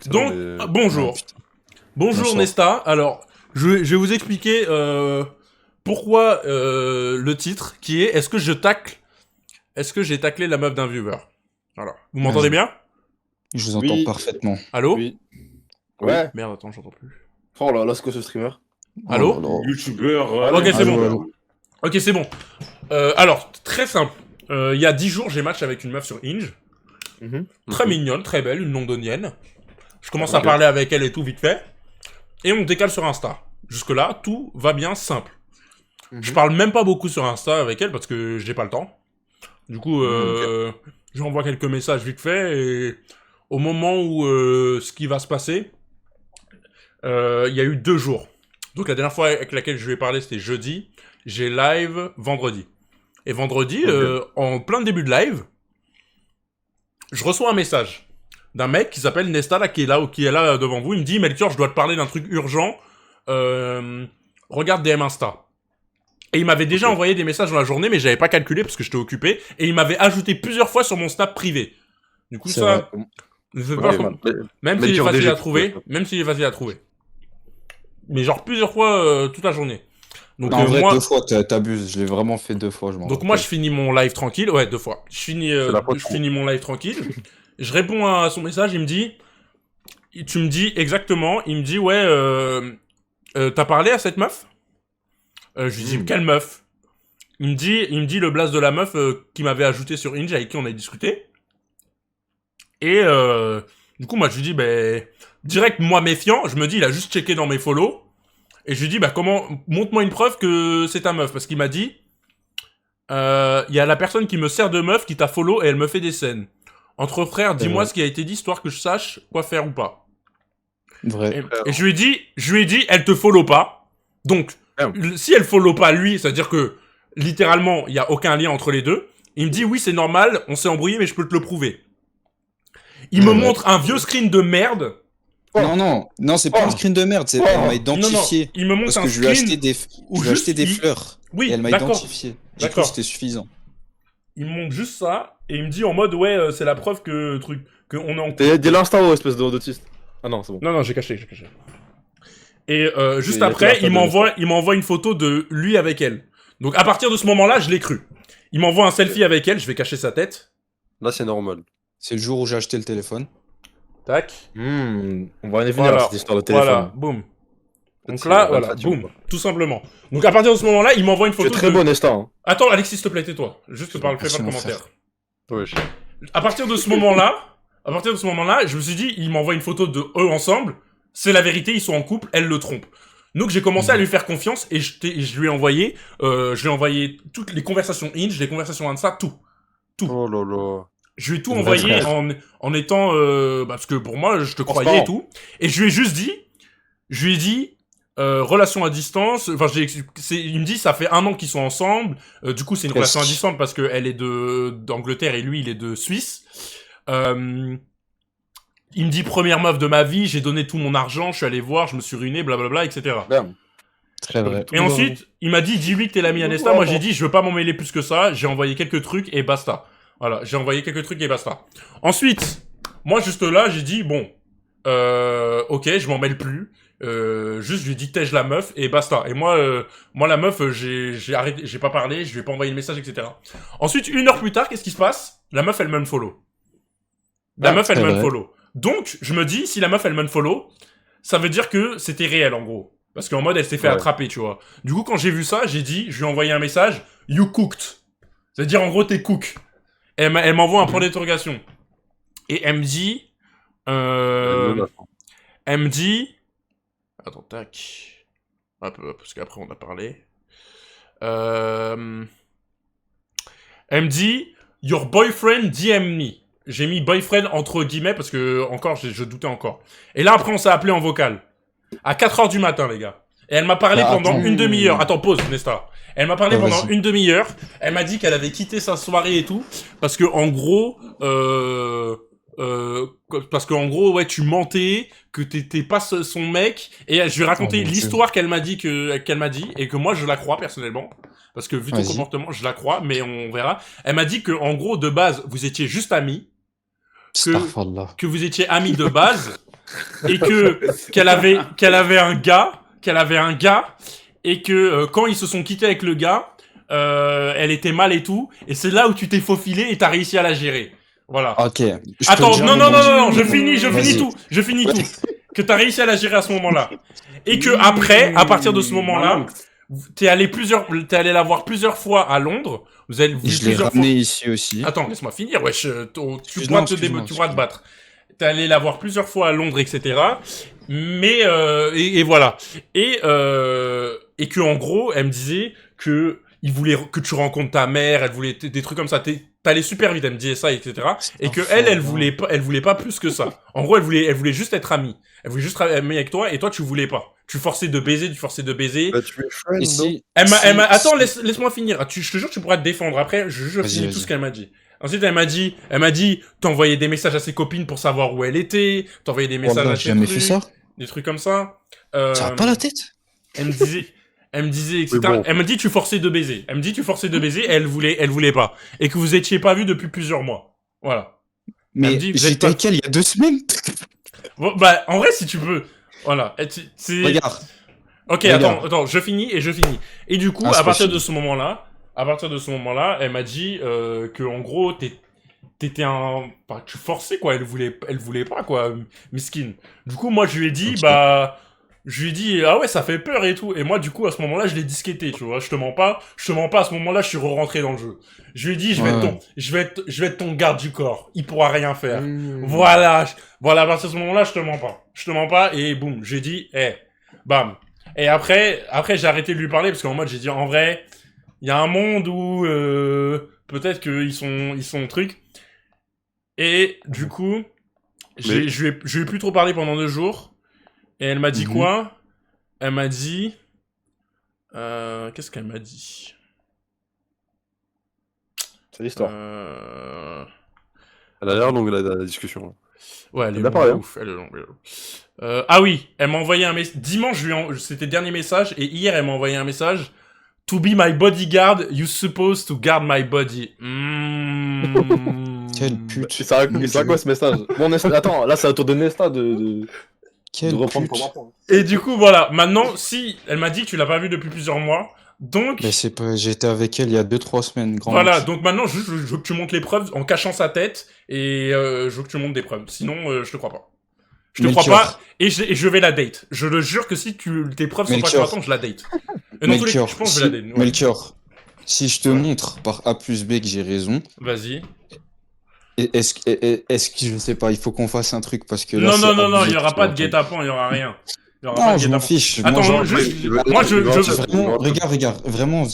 Donc, bonjour. Bonjour Bonsoir. Nesta. Alors, je vais vous expliquer pourquoi le titre qui est Est-ce que j'ai taclé la meuf d'un viewer? Voilà. Vous m'entendez bien? Je vous entends parfaitement. Allô? Oui. Ouais. Merde, attends, j'entends plus. Oh là là, c'est quoi ce streamer? Allô? Oh là là. Youtubeur. Ok, c'est Allô, bon. allô. Ok, c'est bon. Alors, très simple. Il y a 10 jours, j'ai match avec une meuf sur Inge. Très mignonne, très belle, une londonienne. Je commence à parler avec elle et tout vite fait. Et on décale sur Insta. Jusque-là, tout va bien simple. Je parle même pas beaucoup sur Insta avec elle parce que j'ai pas le temps. Du coup, j'envoie quelques messages vite fait et au moment où ce qui va se passer, il y a eu 2 jours. Donc la dernière fois avec laquelle je lui ai parlé, c'était jeudi. J'ai live vendredi. Et vendredi, en plein début de live, je reçois un message d'un mec qui s'appelle Nesta, là, qui est là devant vous. Il me dit, Melchior, je dois te parler d'un truc urgent. Regarde DM Insta. Et il m'avait déjà envoyé des messages dans la journée, mais j'avais pas calculé parce que j'étais occupé. Et il m'avait ajouté plusieurs fois sur mon Snap privé. Du coup, C'est ça... vrai. Même s'il est facile à trouver. Même s'il est facile à trouver. Mais genre plusieurs fois toute la journée. Donc Non, en vrai, moi... 2 fois, t'abuses. Je l'ai vraiment fait 2 fois, je m'en Donc moi, rappelle. je finis mon live tranquille. Ouais, 2 fois. Je finis mon live tranquille. Je réponds à son message. Il me dit... Tu me dis exactement. Il me dit, ouais, t'as parlé à cette meuf? Je lui dis, quelle meuf? Il me dit le blast de la meuf qui m'avait ajouté sur Inge, avec qui on a discuté. Et du coup, moi, je lui dis, direct, moi méfiant, je me dis, il a juste checké dans mes follow. Et je lui dis, montre-moi une preuve que c'est ta meuf. Parce qu'il m'a dit, il y a la personne qui me sert de meuf qui t'a follow et elle me fait des scènes. Entre frères, dis-moi ce qui a été dit, histoire que je sache quoi faire ou pas. Vrai. Et je lui ai dit, elle te follow pas. Donc, si elle follow pas lui, c'est-à-dire que, littéralement, il y a aucun lien entre les deux. Il me dit, oui, c'est normal, on s'est embrouillé, mais je peux te le prouver. Il me montre un vieux screen de merde. Non, c'est pas un screen de merde, c'est elle m'a identifié. Non, il me montre parce un que je lui ai acheté des juste fleurs. Oui, et elle m'a d'accord. identifié. Du coup, c'était suffisant. Il me montre juste ça, et il me dit en mode, ouais, c'est la preuve que on est en... Dis l'instant, espèce d'autiste. Ah non, c'est bon. Non, j'ai caché. Et juste après, il m'envoie une photo de lui avec elle. Donc à partir de ce moment-là, je l'ai cru. Il m'envoie un selfie avec elle, je vais cacher sa tête. Là, c'est normal. C'est le jour où j'ai acheté le téléphone. Tac. On va en venir à cette histoire de téléphone. Voilà, boum. Donc là, voilà, boum, tout simplement. Donc à partir de ce moment-là, il m'envoie une photo C'est très bon, Nesta. Hein. Attends, Alexis, s'il te plaît, tais-toi. Juste fais pas de Merci, mon commentaire. Ouais, À partir de ce moment-là, je me suis dit, il m'envoie une photo de eux ensemble. C'est la vérité, ils sont en couple, elle le trompe. Donc j'ai commencé à lui faire confiance et je lui ai envoyé toutes les conversations Inge, les conversations Insta, tout. Oh là là. Je lui ai tout envoyé en étant parce que pour moi je te croyais et tout. Et je lui ai dit relation à distance. Enfin il me dit ça fait 1 an qu'ils sont ensemble. Du coup c'est une relation à distance parce que elle est d'Angleterre et lui il est de Suisse. Il me dit première meuf de ma vie, j'ai donné tout mon argent, je suis allé voir, je me suis ruiné, blablabla, etc. Très vrai. Et ensuite, il m'a dit, dis-lui que t'es l'ami à Nesta. Moi, j'ai dit, je veux pas m'en mêler plus que ça. J'ai envoyé quelques trucs et basta. Voilà, j'ai envoyé quelques trucs et basta. Ensuite, moi, juste là, j'ai dit, bon, ok, je m'en mêle plus. Juste, je lui ai dit, tège la meuf et basta. Et moi, la meuf, j'ai arrêté, j'ai pas parlé, je lui ai pas envoyé le message, etc. Ensuite, 1 heure plus tard, qu'est-ce qui se passe? La meuf, elle m'unfollow. La meuf, elle m'unfollow. Donc, je me dis, si la meuf, elle m'unfollow, ça veut dire que c'était réel, en gros. Parce qu'en mode, elle s'est fait attraper, tu vois. Du coup, quand j'ai vu ça, j'ai dit, je lui ai envoyé un message, you cooked. C'est-à-dire, en gros, t'es cook. Elle m'envoie un point d'interrogation. Et elle me dit, attends, tac. Hop, parce qu'après, on a parlé. Elle me dit, your boyfriend DM me. J'ai mis boyfriend entre guillemets parce que, encore, je doutais encore. Et là, après, on s'est appelé en vocal. À 4h du matin, les gars. Et elle m'a parlé pendant une demi-heure. Attends, pause, Nesta. Elle m'a parlé pendant une demi-heure. Elle m'a dit qu'elle avait quitté sa soirée et tout. Parce que, en gros, ouais, tu mentais, que t'étais pas son mec. Et je lui ai raconté l'histoire qu'elle m'a dit et que moi, je la crois, personnellement. Parce que, vu ton comportement, je la crois, mais on verra. Elle m'a dit que, en gros, de base, vous étiez juste amis. Que vous étiez amis de base. et qu'elle avait un gars, et que quand ils se sont quittés avec le gars, elle était mal et tout, et c'est là où tu t'es faufilé et t'as réussi à la gérer. Voilà. Ok. Attends, non, je finis Vas-y. tout. Que t'as réussi à la gérer à ce moment-là. Et que après, à partir de ce moment-là, t'es allé la voir plusieurs fois à Londres. Vous avez vu Je l'ai plusieurs fois. ramené ici aussi. Attends, laisse-moi finir, wesh. Tu Excuse-moi, pourras te battre. T'es allé la voir plusieurs fois à Londres, etc. Mais et voilà. Et que en gros, elle me disait que il voulait que tu rencontres ta mère, elle voulait des trucs comme ça. T'allais super vite, elle me disait ça, etc. Et que elle voulait pas plus que ça. En gros, elle voulait juste être amie. Elle voulait juste être amie avec toi, et toi, tu voulais pas. Tu forçais de baiser. Bah, tu es friend, Et non? si, Attends, laisse-moi finir. Je te jure, tu pourras te défendre. Après, je finis tout ce qu'elle m'a dit. Ensuite, elle m'a dit, t'envoyais des messages à ses copines pour savoir où elle était, t'envoyais des messages à j'ai jamais fait ça. des trucs comme ça. Ça a pas la tête. Elle me disait, etc. Oui, bon. Elle m'a dit, tu forçais de baiser. Et elle voulait pas. Et que vous étiez pas vus depuis plusieurs mois. Voilà. Elle me Mais dit, vous êtes j'étais pas- avec elle il y a 2 semaines. Bon, bah, en vrai, si tu veux. Voilà. Regarde. Ok, Regarde. attends, je finis. Et du coup, Ah, c'est à partir pas de ce moment-là, elle m'a dit que en gros, t'étais un, bah, tu forçais quoi. Elle voulait pas quoi, miskin. Du coup, moi, je lui ai dit ah ouais, ça fait peur et tout. Et moi, du coup, à ce moment-là, je l'ai disquetté, tu vois. Je te mens pas. À ce moment-là, je suis rentré dans le jeu. Je lui ai dit, je vais être ton garde du corps. Il pourra rien faire. Voilà, à partir de ce moment-là, je te mens pas. Et boum, j'ai dit, bam. Et après, j'ai arrêté de lui parler parce qu'en mode, j'ai dit, en vrai, il y a un monde où peut-être qu'ils sont trucs. Et du coup, je lui ai plus trop parlé pendant 2 jours. Et elle m'a dit quoi? Elle m'a dit, qu'est-ce qu'elle m'a dit? C'est l'histoire. Euh... Elle a l'air longue, la discussion. Ouais, elle est Elle a parlé, hein. ouf, elle est longue. Ah oui, elle m'a envoyé un message. Dimanche, c'était le dernier message, et hier, elle m'a envoyé un message. To be my bodyguard, you supposed to guard my body. Quelle pute. C'est à quoi ce message? Bon, attends, là, c'est à tour de Nesta de Quelle reprendre pute. pour moi. Et du coup, voilà. Maintenant, si elle m'a dit que tu l'as pas vue depuis plusieurs mois, donc Mais c'est pas, j'étais avec elle il y a 2-3 semaines, grand voilà. max. Donc maintenant, je veux que tu montes les preuves en cachant sa tête, et je veux que tu montes des preuves. Sinon, je te crois pas. Je te crois pas, et je vais la date. Je le jure que si tes preuves sont pas correctes, je la date. Et dans tous les cas, je pense que je vais la date. Ouais. Melchior, si je te montre par A plus B que j'ai raison, Vas-y. est-ce que je sais pas, il faut qu'on fasse un truc parce que là, Non, c'est il abusé, y aura tu pas vois, de guet-apens, il y aura rien. Non, je m'en fiche. Attends, Vraiment, regarde, vraiment,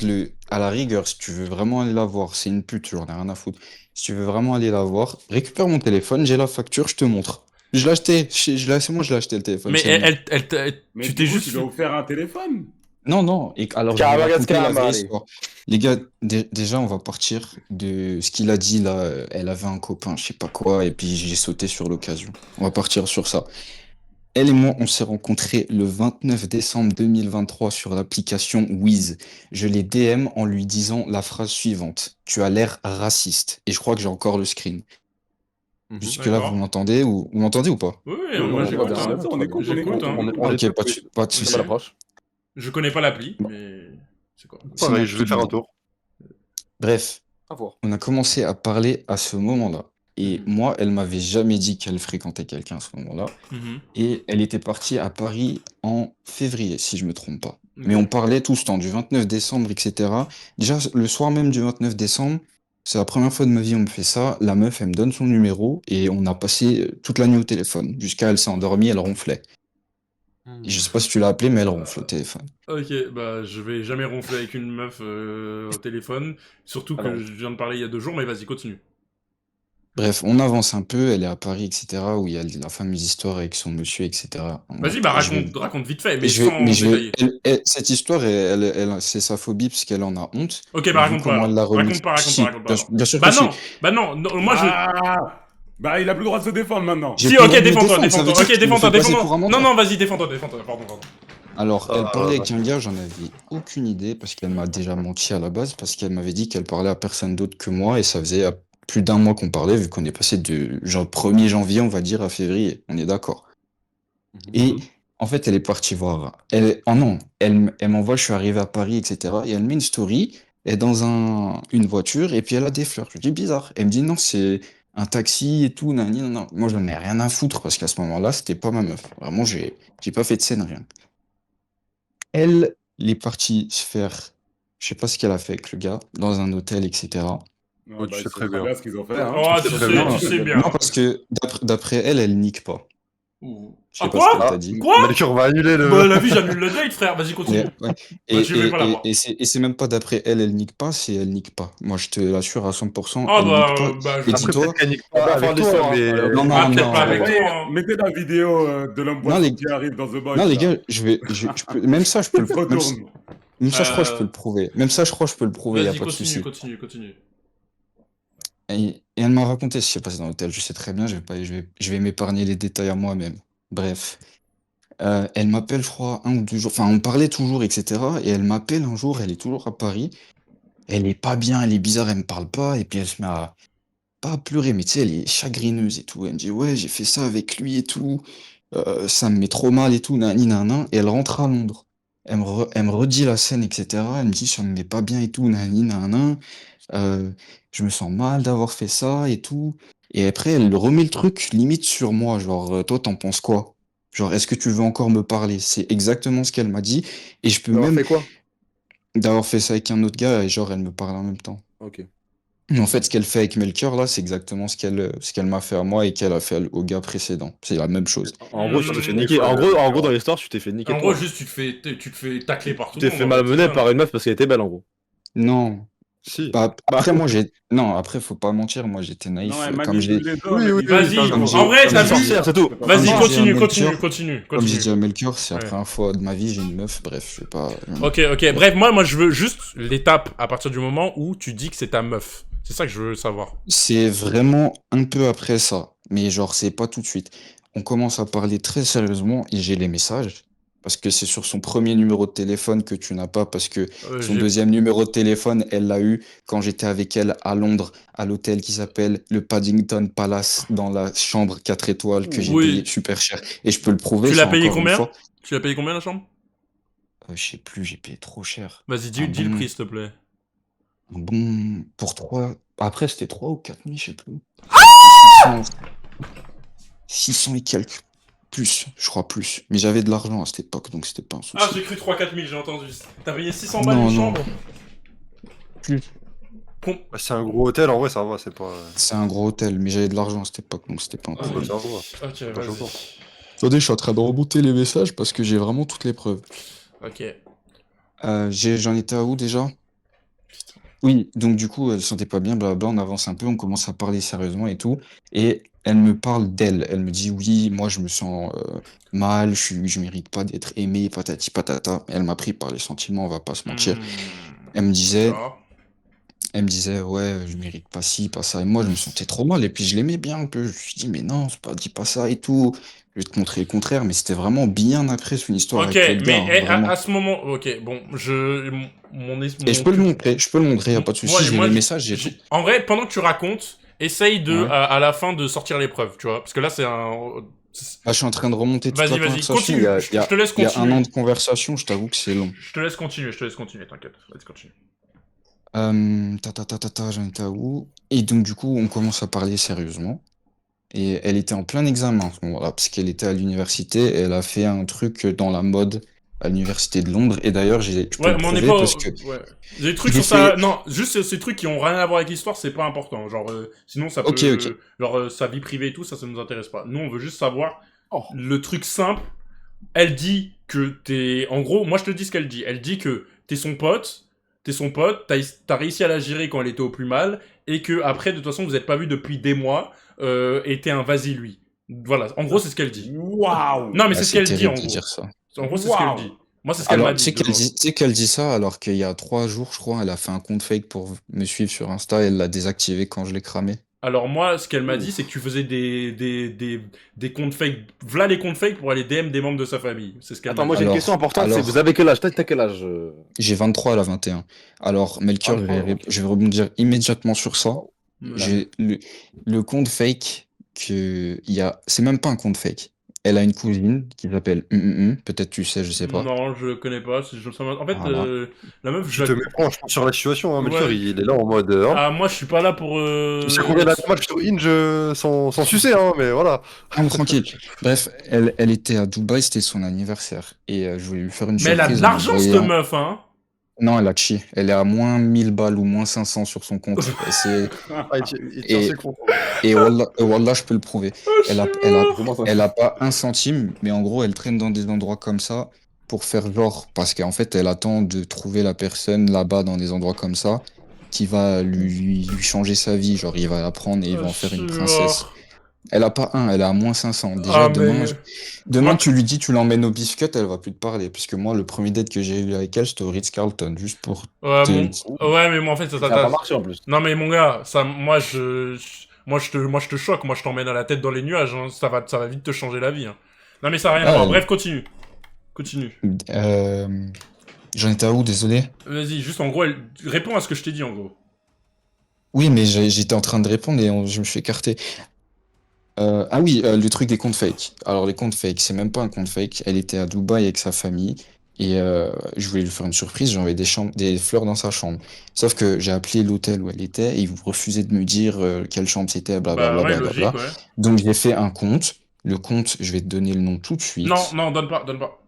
à la rigueur, si tu veux vraiment aller la voir, c'est une pute, j'en ai rien à foutre. Si tu veux vraiment aller la voir, récupère mon téléphone, j'ai la facture, je te montre. Je l'ai acheté, c'est moi, je l'ai acheté le téléphone. Mais Mais tu du t'es coup, juste. tu lui as offert un téléphone. Non, et alors je vais Caramba, raconter la Caramba, vraie allez. histoire. Les gars, déjà, on va partir de ce qu'il a dit là. Elle avait un copain, je sais pas quoi, et puis j'ai sauté sur l'occasion. On va partir sur ça. Elle et moi, on s'est rencontrés le 29 décembre 2023 sur l'application Wiz. Je l'ai DM en lui disant la phrase suivante. Tu as l'air raciste. Et je crois que j'ai encore le screen. Jusque-là, D'accord. vous m'entendez ou pas? Oui, Oui, moi on j'écoute. va bien, on écoute, J'écoute. on écoute. Ok, pas de C'est souci. pas l'approche. Je connais pas l'appli, mais c'est quoi? Pareil, Sinon, je vais faire un tour. Bref, À voir. on a commencé à parler à ce moment-là. Et moi, elle m'avait jamais dit qu'elle fréquentait quelqu'un à ce moment-là. Et elle était partie à Paris en février, si je me trompe pas. Mais on parlait tout ce temps, du 29 décembre, etc. Déjà, le soir même du 29 décembre, c'est la première fois de ma vie où on me fait ça. La meuf, elle me donne son numéro et on a passé toute la nuit au téléphone. Jusqu'à elle s'est endormie, elle ronflait. Et je sais pas si tu l'as appelée, mais elle ronfle au téléphone. Ok, bah je vais jamais ronfler avec une meuf au téléphone. Surtout que Alors. je viens de parler il y a 2 jours, mais vas-y, continue. Bref, on avance un peu, elle est à Paris, etc., où il y a la fameuse histoire avec son monsieur, etc. Vas-y, bah Je vais- raconte vite fait, mais je vais- sans mais je vais- détailler. cette histoire, c'est sa phobie parce qu'elle en a honte. Ok, Et bah vu raconte comment pas. elle l'a remis- Raconte pas. Si, bien sûr Bah que si. non, moi je. Bah, il a plus le droit de se défendre maintenant. J'ai Si, plus ok, le droit de me défends-toi. défendre, ça veut Ok, dire que tu me défends-toi. fais passer pour un menteur. Non, vas-y, défends-toi, pardon. Alors, elle Ah, parlait ouais. avec un gars, j'en avais aucune idée parce qu'elle m'a déjà menti à la base, parce qu'elle m'avait dit qu'elle parlait à personne d'autre que moi et ça faisait plus d'1 mois qu'on parlait, vu qu'on est passé de genre 1er janvier, on va dire, à février. On est d'accord. Et en fait, elle est partie voir. Oh non, elle m'envoie, je suis arrivé à Paris, etc. Et elle met une story, elle est dans une voiture, et puis elle a des fleurs. Je lui dis bizarre. Elle me dit non, c'est un taxi et tout. Nani, non, non. Moi, je n'en ai rien à foutre parce qu'à ce moment-là, c'était pas ma meuf. Vraiment, j'ai pas fait de scène, rien. Elle est partie se faire, je sais pas ce qu'elle a fait avec le gars, dans un hôtel, etc. Non, tu sais ils très savent bien. ce qu'ils ont fait, hein. Oh, sais tu très sais, bien. tu sais bien. Non, parce que d'après elle, elle nique pas. Je sais Ah, pas ce qu'elle quoi? t'a dit. Quoi? Melchior va annuler le. Bah, la vie, j'annule le date, frère. Vas-y, continue. Ouais, ouais. Bah, je vais pas la voir. Et c'est même pas d'après elle, elle nique pas, c'est elle nique pas. Moi, je te l'assure à 100%, Ah, elle nique pas. bah, je Et vais Après, dis-toi, peut-être qu'elle nique On va pas faire avec toi, l'histoire, hein. mais. Allez, hop. non, Ah, non, peut-être non, pas avec Envoyez- toi, hein. Mettez la vidéo de l'homme non, les, poisson qui arrive dans The Boys. non, les là. gars, je peux, même ça, je peux Il se le, retourne. même ça, je crois que je peux Euh, le prouver. Même ça, je crois que je peux le prouver, y a Vas-y, pas de continue, souci. continue. Et elle m'a raconté ce qui s'est passé dans l'hôtel. Je sais très bien, je vais m'épargner les détails à moi-même. Bref. Elle m'appelle, je crois, 1 ou 2 jours. Enfin, on parlait toujours, etc. Et elle m'appelle un jour, elle est toujours à Paris. Elle est pas bien, elle est bizarre, elle me parle pas. Et puis elle se met à, pas à pleurer, mais tu sais, elle est chagrineuse et tout. Elle me dit, ouais, j'ai fait ça avec lui et tout. Ça me met trop mal et tout, nani, nanan. Et elle rentre à Londres. Elle me redit la scène, etc. Elle me dit, ça me met pas bien et tout, nani, nanan. Euh, je me sens mal d'avoir fait ça et tout. Et après, elle remet le truc limite sur moi. Genre, toi, t'en penses quoi? Genre, est-ce que tu veux encore me parler? C'est exactement ce qu'elle m'a dit. Et je peux D'avoir même fait quoi? d'avoir fait ça avec un autre gars et genre, elle me parle en même temps. Ok. Mais en fait, ce qu'elle fait avec Melchior, là, c'est exactement ce qu'elle m'a fait à moi et qu'elle a fait au gars précédent. C'est la même chose. En gros, tu t'es fait Hmm. niquer. En gros, dans l'histoire, tu t'es fait niquer En gros, toi. juste, tu te fais tacler par Tu tout le t'es monde. fait en fait, malmener c'est ça. par une meuf parce qu'elle était belle, en gros. Non. Si. Bah, Bah, après, moi, non, après, faut pas mentir. Moi, j'étais Non, naïf. elle Comme j'ai, manipule les hommes. Oui, elle oui, dit- Vas-y, t'as comme raison. en vrai, c'est t'as une vu. sorcière, c'est tout. Vas-y, Comme j'ai dit à continue. Melchior, Continue. comme j'ai dit à Melchior, c'est la Ouais. première fois de ma vie, j'ai une meuf. Bref, je vais pas. Ok. Bref, moi, je veux juste l'étape à partir du moment où tu dis que c'est ta meuf. C'est ça que je veux savoir. C'est vraiment un peu après ça, mais genre c'est pas tout de suite. On commence à parler très sérieusement et j'ai les messages parce que c'est sur son premier numéro de téléphone que tu n'as pas parce que son J'ai... deuxième numéro de téléphone, elle l'a eu quand j'étais avec elle à Londres à l'hôtel qui s'appelle le Paddington Palace dans la chambre 4 étoiles que j'ai payé Oui. super cher et je peux le prouver Tu ça l'as payé encore une combien? fois. Tu l'as payé combien, la chambre? Je sais plus, j'ai payé trop cher. Vas-y, Un dis le bon, prix, s'il te plaît. un bon pour 3. Après c'était 3 ou 4 000, je sais plus. 600 et quelques. Plus, je crois plus. Mais j'avais de l'argent à cette époque, donc c'était pas un Ah, souci. j'ai cru 3-4 000, j'ai entendu. T'as payé 600 balles Non, une non, chambre? plus. Bah, c'est un gros hôtel, en vrai, ça va, c'est pas. C'est un gros hôtel, mais j'avais de l'argent à cette époque, donc c'était pas un Ah, problème. Ça va. Ok, Pas choquant. vas-y. Attendez, je suis en train de rebooter les messages parce que j'ai vraiment toutes les preuves. Ok. J'en étais à où déjà? Oui, donc du coup, elle se sentait pas bien, blablabla, on avance un peu, on commence à parler sérieusement et tout. Et elle me parle d'elle. Elle me dit, oui, moi je me sens mal, je mérite pas d'être aimée, patati patata. Elle m'a pris par les sentiments, on va pas se mentir. Elle me disait, D'accord. Elle me disait, ouais, je mérite pas ci, pas ça. Et moi, je me sentais trop mal. Et puis, je l'aimais bien un peu. Je me suis dit, mais non, dis pas ça et tout. Je vais te montrer le contraire. Mais c'était vraiment bien après son histoire Ok, avec l'autre gars, mais hein, vraiment. à ce moment, ok, bon, Et je peux le montrer, y a pas de souci. J'ai les messages, j'ai tout. En vrai, pendant que tu racontes, essaye de, Ouais. à la fin, de sortir les preuves, tu vois, parce que là, c'est un... Là, je suis en train de remonter toute la Vas-y, conversation. continue, je te laisse Il y a un continuer. an de conversation, je t'avoue que c'est long. Je te laisse continuer, t'inquiète, vas-y, continue. J'en étais à où? Et donc, du coup, on commence à parler sérieusement. Et elle était en plein examen à ce moment-là, parce qu'elle était à l'université, et elle a fait un truc dans la mode à l'université de Londres. Et d'ailleurs, je peux Ouais, le mais on n'est prouver pas... parce que Ouais. Des trucs j'ai sur ça... fait. Non, juste ces trucs qui ont rien à voir avec l'histoire, c'est pas important. Genre, sinon ça peut... Ok, ok. Genre, sa vie privée et tout, ça nous intéresse pas. Nous, on veut juste savoir Oh. le truc simple. Elle dit que t'es... En gros, moi, je te dis ce qu'elle dit. Elle dit que t'es son pote, t'as réussi à la gérer quand elle était au plus mal, et que après, de toute façon, vous êtes pas vu depuis des mois, et t'es un vas-y lui. Voilà, en gros, c'est ce qu'elle dit. Waouh! Non, mais c'est Ah, ce qu'elle dit, terrible en de gros. dire ça. En gros, c'est ce qu'elle Waouh. dit. Moi, c'est ce qu'elle Alors, m'a dit. de loin. tu sais qu'elle dit ça alors qu'il y a 3 jours, je crois, elle a fait un compte fake pour me suivre sur Insta et elle l'a désactivé quand je l'ai cramé. Alors moi, ce qu'elle m'a dit, c'est que tu faisais des comptes fake. Voilà les comptes fake pour aller DM des membres de sa famille. C'est ce qu'elle Attends, m'a moi dit. j'ai une Alors- question importante, c'est alors- vous avez quel âge? T'as quel âge? J'ai 23 à la 21. Alors, Melchior, Ah, ok. je vais rebondir immédiatement sur ça. Ouais. J'ai le compte fake c'est même pas un compte fake. elle a une cousine qui s'appelle peut-être tu sais, je sais pas. Non, je connais pas. En fait, Voilà. la meuf, Je te méprends, je pense, sur la situation, hein, Melchior, Ouais. il est là en mode. Hein. Ah, moi, je suis pas là pour. Tu sais combien de matchs sur Inge sans sucer, hein, mais voilà. Ah, tranquille. Bref, elle était à Dubaï, c'était son anniversaire. Et je voulais lui faire une Mais elle a surprise de en l'argent, lui cette envoyant- meuf, hein. Non, elle a chi. Elle est à moins 1000 balles ou moins 500 sur son compte. Ah, il tient Et- ses comptes. Et Wallah, je peux le prouver. Comment ça? Elle a pas un centime, mais en gros, elle traîne dans des endroits comme ça pour faire genre, parce qu'en fait, elle attend de trouver la personne là-bas dans des endroits comme ça qui va lui changer sa vie. Genre, il va la prendre et il va en faire une princesse. Elle a pas un, elle a à moins 500. Déjà, Ah, mais... demain Moi- tu lui dis, tu l'emmènes au biscuit, elle va plus te parler. Puisque moi, le premier date que j'ai eu avec elle, c'était au Ritz-Carlton, juste pour Ouais, te- ouais, mais moi, en fait, Ça a pas marché en plus. Non, mais mon gars, ça, moi, je te choque, moi, je t'emmène à la tête dans les nuages, hein. Ça va vite te changer la vie, hein. Non, mais ça n'a rien à Ah, voir. elle- Bref, continue. Continue. J'en étais à où, désolé? Vas-y, juste en gros, réponds à ce que je t'ai dit, en gros. Oui, mais j'étais en train de répondre et je me suis écarté. Ah oui, le truc des comptes fake. Alors les comptes fake, c'est même pas un compte fake. Elle était à Dubaï avec sa famille et je voulais lui faire une surprise. J'envoyais des fleurs dans sa chambre. Sauf que j'ai appelé l'hôtel où elle était et ils refusaient de me dire quelle chambre c'était, Bah, blablabla, ouais, blablabla. logique, ouais. Donc j'ai fait un compte. Le compte, je vais te donner le nom tout de suite. Non, non, donne pas, donne pas.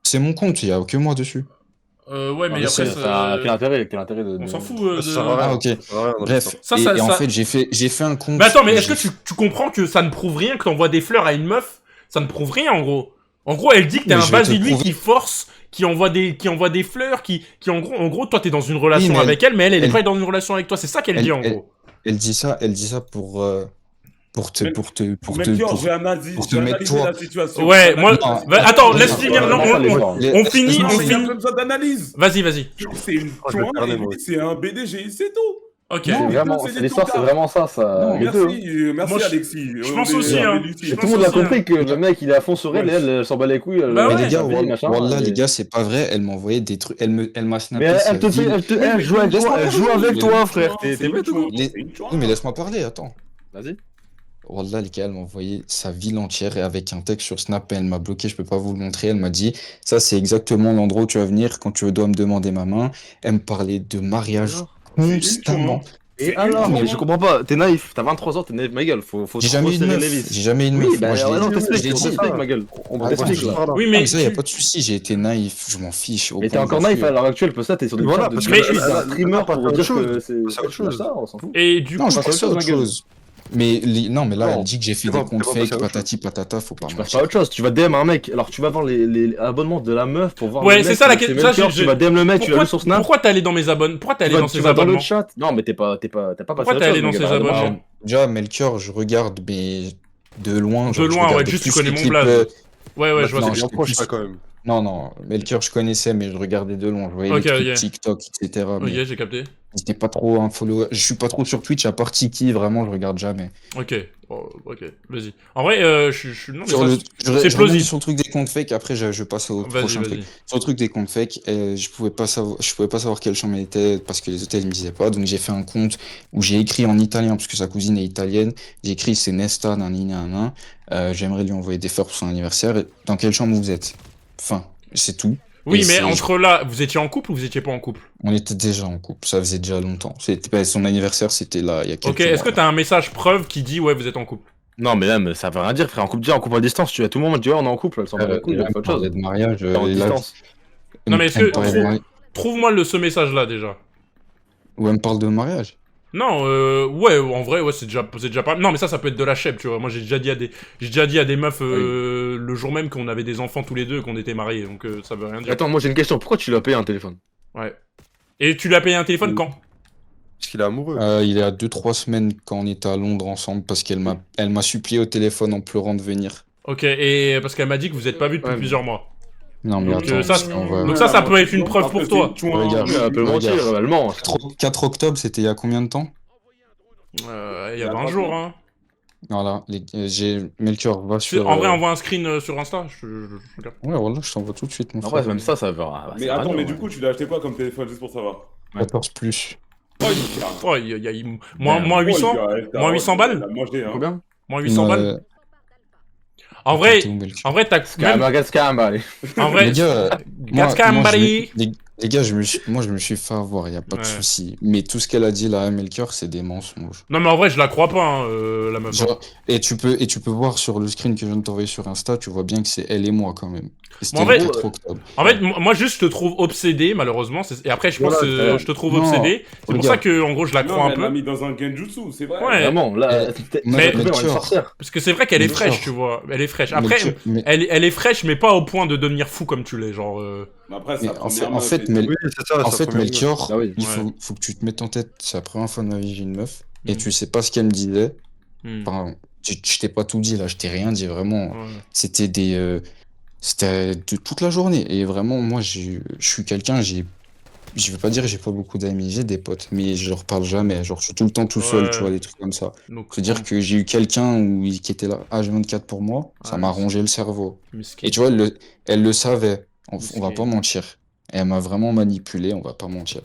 C'est mon compte, il y a que moi dessus. Ouais, mais Ah, après, c'est- Quel intérêt de. on s'en fout Ça de... sert à rien. Ah ok. Ça sert à rien dans Bref, l'histoire. et en fait j'ai fait un compte. Mais attends, mais est-ce J'ai- que tu comprends que ça ne prouve rien que t'envoies des fleurs à une meuf? Ça ne prouve rien, en gros. En gros, elle dit que t'es Mais un je vais te vas-y-lui prouver. qui force, qui envoie des fleurs, qui en gros, toi, t'es dans une relation mais avec elle, mais elle est elle- pas dans une relation avec toi. C'est ça qu'elle dit, en gros. Elle dit ça pour Melchior, j'ai te mettre analysé toi. la situation. Ouais, moi... Non, Attends, non, laisse non, finir. Non, on Non, finit, non, on mais il y a finit. pas besoin d'analyse. Vas-y, vas-y. C'est une je vais chouin faire les et lui, mots. c'est un BDG, c'est tout. Ok. C'est vraiment, c'est des l'histoire, c'est tocards. vraiment ça. Non, Les deux, hein. Merci, Moi, Alexis. je pense aussi, hein. Et Je tout le monde a pense aussi, compris que le mec il est à fond sur elle et elle s'en bat les couilles. Bah Mais ouais. les gars, elle machin, Wallah, et- les gars, c'est pas vrai. Elle m'envoyait des trucs. Elle m'a snappé. Mais sa elle te vie. fait, elle joue avec toi, elle joue avec toi, frère. T'es bête ou quoi? Oui, mais laisse-moi parler, attends. Vas-y. Wallah, les gars, elle m'a envoyé sa ville entière et avec un texte sur Snap. Elle m'a bloqué, je peux pas vous le montrer. Elle m'a dit, ça, c'est exactement l'endroit où tu vas venir quand tu dois me demander ma main. Elle me parlait de mariage constamment. Et alors, mais je comprends pas, t'es naïf, t'as 23 ans, t'es naïf, ma gueule, faut J'ai trop jamais eu de serrer meuf. les vis. J'ai jamais eu de meuf. Oui, bah Moi, je l'ai non, dit. t'expliques, Je l'ai on dit. t'explique, ma gueule. On Ah, t'explique ouais, là. Oui, Ah, mais... mais ça, y a pas de souci. J'ai été naïf. Je m'en fiche. au Mais t'es point encore où j'en naïf suis. à l'heure actuelle, parce que ça, t'es sur des Voilà, cartes parce de que Twitch, là, un streamer là, pour autre dire chose. que C'est autre chose. ça, on s'en fout. Et du Non, coup... je passe à pense autre à chose, autre ma gueule. chose. Mais non, mais là, Non. elle dit que j'ai fait C'est des pas- comptes c'est pas passé fake, à autre patati patata, faut pas Tu passes mentir. pas à autre chose, tu vas DM un mec, alors tu vas voir les abonnements de la meuf pour voir Ouais, le c'est mec, ça la c'est question. Melchior, tu vas DM le mec, tu l'as vu sur Snap, Pourquoi t'es allé dans mes abonnements? Pourquoi t'es allé dans tu ces vas dans le abonnements? chat. Non, mais t'as pas passé Pourquoi à t'es allé autre dans chose, ces ma gueule, abonnements? arrête. Déjà, Melchior, je regarde, mais de loin. De genre, je loin, ouais, regardais juste tu plus connais les mon clips, blaze. Ouais, Bah, je vois non, ce que c'est bien je- proche, ça, quand même. Non, Melchior, je connaissais, mais je regardais de loin. Je voyais Ok, les trucs ok. TikTok, etc. Ok, Mais j'ai capté. j'étais pas trop un follower. Je suis pas trop sur Twitch, à part Tiki, vraiment, je regarde jamais. Ok. Oh, ok, vas-y. En vrai, non, mais Sur ça, le, c'est je reviens plausible. sur le truc des comptes fake, après je passe au Vas-y, prochain truc. vas-y. Sur le truc des comptes fake, je pouvais pas savoir quelle chambre elle était parce que les hôtels ils me disaient pas. Donc j'ai fait un compte où j'ai écrit en italien parce que sa cousine est italienne. J'ai écrit c'est Nesta, nanana. J'aimerais lui envoyer des fleurs pour son anniversaire. Dans quelle chambre vous êtes? Enfin, c'est tout. Oui, Et mais c'est- entre là, vous étiez en couple ou vous étiez pas en couple? On était déjà en couple, ça faisait déjà longtemps. Son anniversaire, c'était là, il y a quelques Ok, est-ce que mois. t'as un message preuve qui dit ouais, vous êtes en couple? Non, mais même, ça veut rien dire, frère. En couple, déjà, en couple à distance, tu as tout le monde dit, ouais, on est en couple, elle s'en bat les couilles, Là, elle fait on autre chose. parlait de mariage. T'es en et là, distance. Non, mais est-ce elle me que- parlait de mariage. Trouve-moi ce message-là déjà. Ou elle me parle de mariage. Non, ouais, en vrai, ouais, c'est déjà pas. Non, mais ça peut être de la chèvre, tu vois. Moi, j'ai déjà dit à des meufs le jour même qu'on avait des enfants tous les deux et qu'on était mariés, donc ça veut rien dire. Attends, moi j'ai une question, pourquoi tu lui as payé un téléphone? Ouais. Et tu lui as payé un téléphone quand? Parce qu'il est amoureux. Il y a 2-3 semaines quand on était à Londres ensemble parce elle m'a supplié au téléphone en pleurant de venir. Ok, et parce qu'elle m'a dit que vous êtes pas vus depuis Ouais, mais- plusieurs mois. Non mais Donc, attends, ça, on va... donc ça peut être une preuve pour toi. Regarde. Elle peut mentir, Regarde. elle ment. 4 octobre, c'était il y a combien de temps? Il y a 20 jours, hein. Voilà, j'ai Melchior, va sur... En vrai, envoie un screen sur Insta. Je regarde. Ouais, voilà, je t'envoie tout de suite, mon En frère. vrai, même ça va. Mais attends, mais du coup, tu l'as acheté quoi comme téléphone juste pour savoir? 14 plus. Oh, il gars. Oh, il y a moins 800? Oh, le gars, Moins 800 balles? il a mangé, hein. Combien? Moins 800 balles? En vrai, Théo Melchior. en vrai, t'as même... Gaskamba, allez. En vrai, Les gars, Gaskambari. les gars, je me suis fait avoir, y a pas de Ouais. souci. Mais tout ce qu'elle a dit là, Melchior, c'est des mensonges. Non mais en vrai, je la crois pas, hein, la meuf. Genre, et tu peux voir sur le screen que je viens de t'envoyer sur Insta, tu vois bien que c'est elle et moi quand même. Et c'était En vrai, le 4 octobre. En fait, moi juste je te trouve obsédé malheureusement. Et après je pense Voilà, que je te trouve non, obsédé. C'est pour ça regarde. que en gros je la crois Non, un mais elle l'a peu. mis dans un genjutsu, c'est vrai. Ouais. Vraiment, là, Mais- une Melchior. sorcière. Parce que c'est vrai qu'elle est Melchior. fraîche, tu vois. Elle est fraîche. Après, Melchior, mais- elle est fraîche, mais pas au point de devenir fou comme tu l'es, genre. Mais après, mais c'est la en fait, première en meuf fait, et tout. Mel- Oui, c'est ça. En sa fait, première Melchior, Ah oui. il Ouais. faut que tu te mettes en tête, c'est la première fois de ma vie, j'ai une meuf, et Mm. tu sais pas ce qu'elle me disait. Hmm. Enfin, je t'ai pas tout dit là, je t'ai rien dit, vraiment. Ouais. C'était c'était de toute la journée. Et vraiment, moi, je suis quelqu'un, je veux pas dire que j'ai pas beaucoup d'amis, j'ai des potes, mais je leur parle jamais. Genre, je suis tout le temps tout seul, Ouais. tu vois, des trucs comme ça. Donc, C'est-à-dire que j'ai eu quelqu'un qui était là H24 pour moi, ça Ouais, m'a c'est- rongé le cerveau. miskin. Et tu vois, elle le savait. On va Miskin. pas mentir. Et elle m'a vraiment manipulé, on va pas mentir.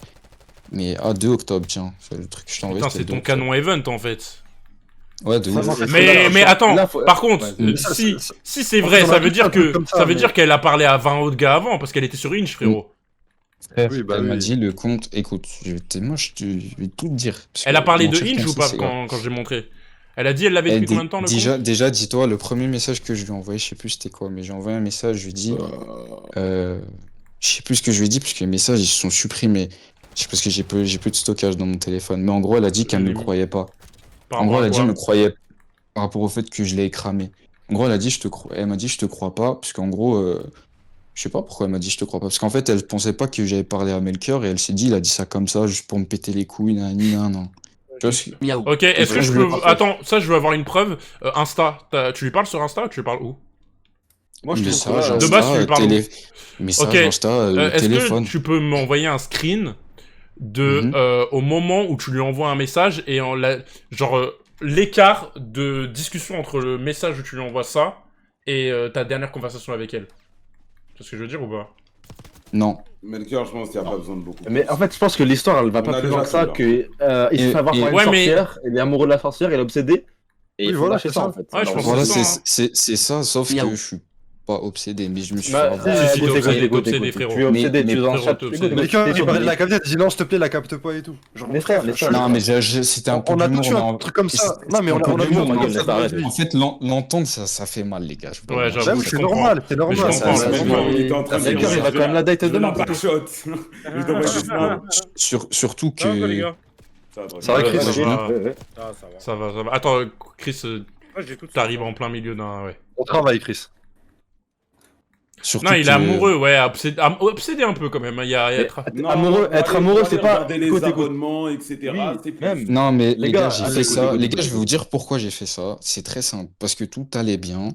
Mais 2 octobre, tiens, c'est le truc que je t'ai envoyé. Putain, c'était c'est le ton 2 octobre. canon event en fait. Ouais, de Ça, ouf. non, c'est- Mais attends, là, faut- par contre, Ouais, ça, si ça- si c'est en vrai, fait, on ça a veut tous dire un truc que comme ça, ça veut mais- dire qu'elle a parlé à 20 autres gars avant parce qu'elle était sur Inch, frérot. Frère, Oui, bah elle m'a oui. dit le compte, écoute, moi je vais tout te dire. parce Elle que a parlé de mentir Inch comme ou ça, pas c'est grave. quand j'ai montré? Elle a dit elle l'avait pris combien de temps le compte? Déjà, dis-toi, le premier message que je lui ai envoyé, je sais plus c'était quoi, mais j'ai envoyé un message, je lui ai dit, je sais plus ce que je lui ai dit, parce que les messages ils se sont supprimés. Je sais parce que j'ai plus de stockage dans mon téléphone. Mais en gros, elle a dit qu'elle me croyait pas. Par En gros, rapport elle à a dit quoi? elle me croyait par rapport au fait que je l'ai cramé. En gros, elle a dit elle m'a dit je te crois pas, parce qu'en gros, je sais pas pourquoi elle m'a dit je te crois pas, parce qu'en fait, elle pensait pas que j'avais parlé à Melchior et elle s'est dit il a dit ça comme ça juste pour me péter les couilles, nan. Tu vois ce que- Ok, est-ce que ça, je je peux... voulais pas Attends, ça je veux avoir une preuve. Insta, tu lui parles sur Insta ou tu lui parles où? Moi, je trouve Message, que, De base, tu lui parles message, Ok. Insta, Est-ce téléphone. que tu peux m'envoyer un screen de Mhm. au moment où tu lui envoies un message et genre l'écart de discussion entre le message où tu lui envoies ça et ta dernière conversation avec elle. C'est ce que je veux dire ou pas? Non. Melchior, je pense qu'il n'y a pas besoin de beaucoup. Mais en fait, je pense que l'histoire, elle va On pas a plus loin déjà que ça, fait, que il se Et- fait avoir par une Ouais, mais- sorcière, il est amoureux de la sorcière, il est obsédé, et Oui, il faut voilà, lâcher c'est ça, ça. en fait. Ouais, je pense Voilà, que c'est ça, c'est ça, sauf que je suis pas obsédé, mais je me suis fait Bah, avoir. Si, écoute, t'es obsédé, écoute, t'es obsédé, écoute, frérot. Tu es obsédé, Mais- tu es dans le frérot, chat, t'es écoute, obsédé. Mais écoute, quand t'es il sur parlait de des- la capte, il dit non, s'il te plaît, la capte pas et tout. Genre, Mais frère, Non, mais c'était un peu on a d'humour, tous eu mais un en- truc comme ça. c'était Non, mais on un peu a vu d'humour, un truc mais comme ça dans notre vie. en fait, l'entendre, ça fait mal, les gars. je peux Ouais, pas j'avoue. J'avoue, je c'est comprends. normal, c'est Mais je normal. comprends, ça- Melchior, il était en train de Melchior, dire, il va quand même la date je veux demain. la backshot. Je t'envoie des snaps. Surtout Ça va, les que. gars? Ça va, Ça va, Chris Ouais, Ouais, va. ouais, ouais. Ah, ça va. Ça va, ça va. Attends, Chris, Moi, j'ai tout de t'arrives suite. en plein milieu d'un... Ouais. On travaille, Chris. Surtout Non, il est que- amoureux, ouais, obsédé un peu quand même. Il y a... Mais- Non, Amoureux- on va être aller- amoureux, on va c'est aller pas regarder les écoute, écoute. abonnements, etc. Oui, C'est plus. même. Non, mais Les les gars, gars, j'ai allez, fait écoute, ça. écoute, Les gars, je vais écoute. vous dire pourquoi j'ai fait ça. C'est très simple. Parce que tout allait bien.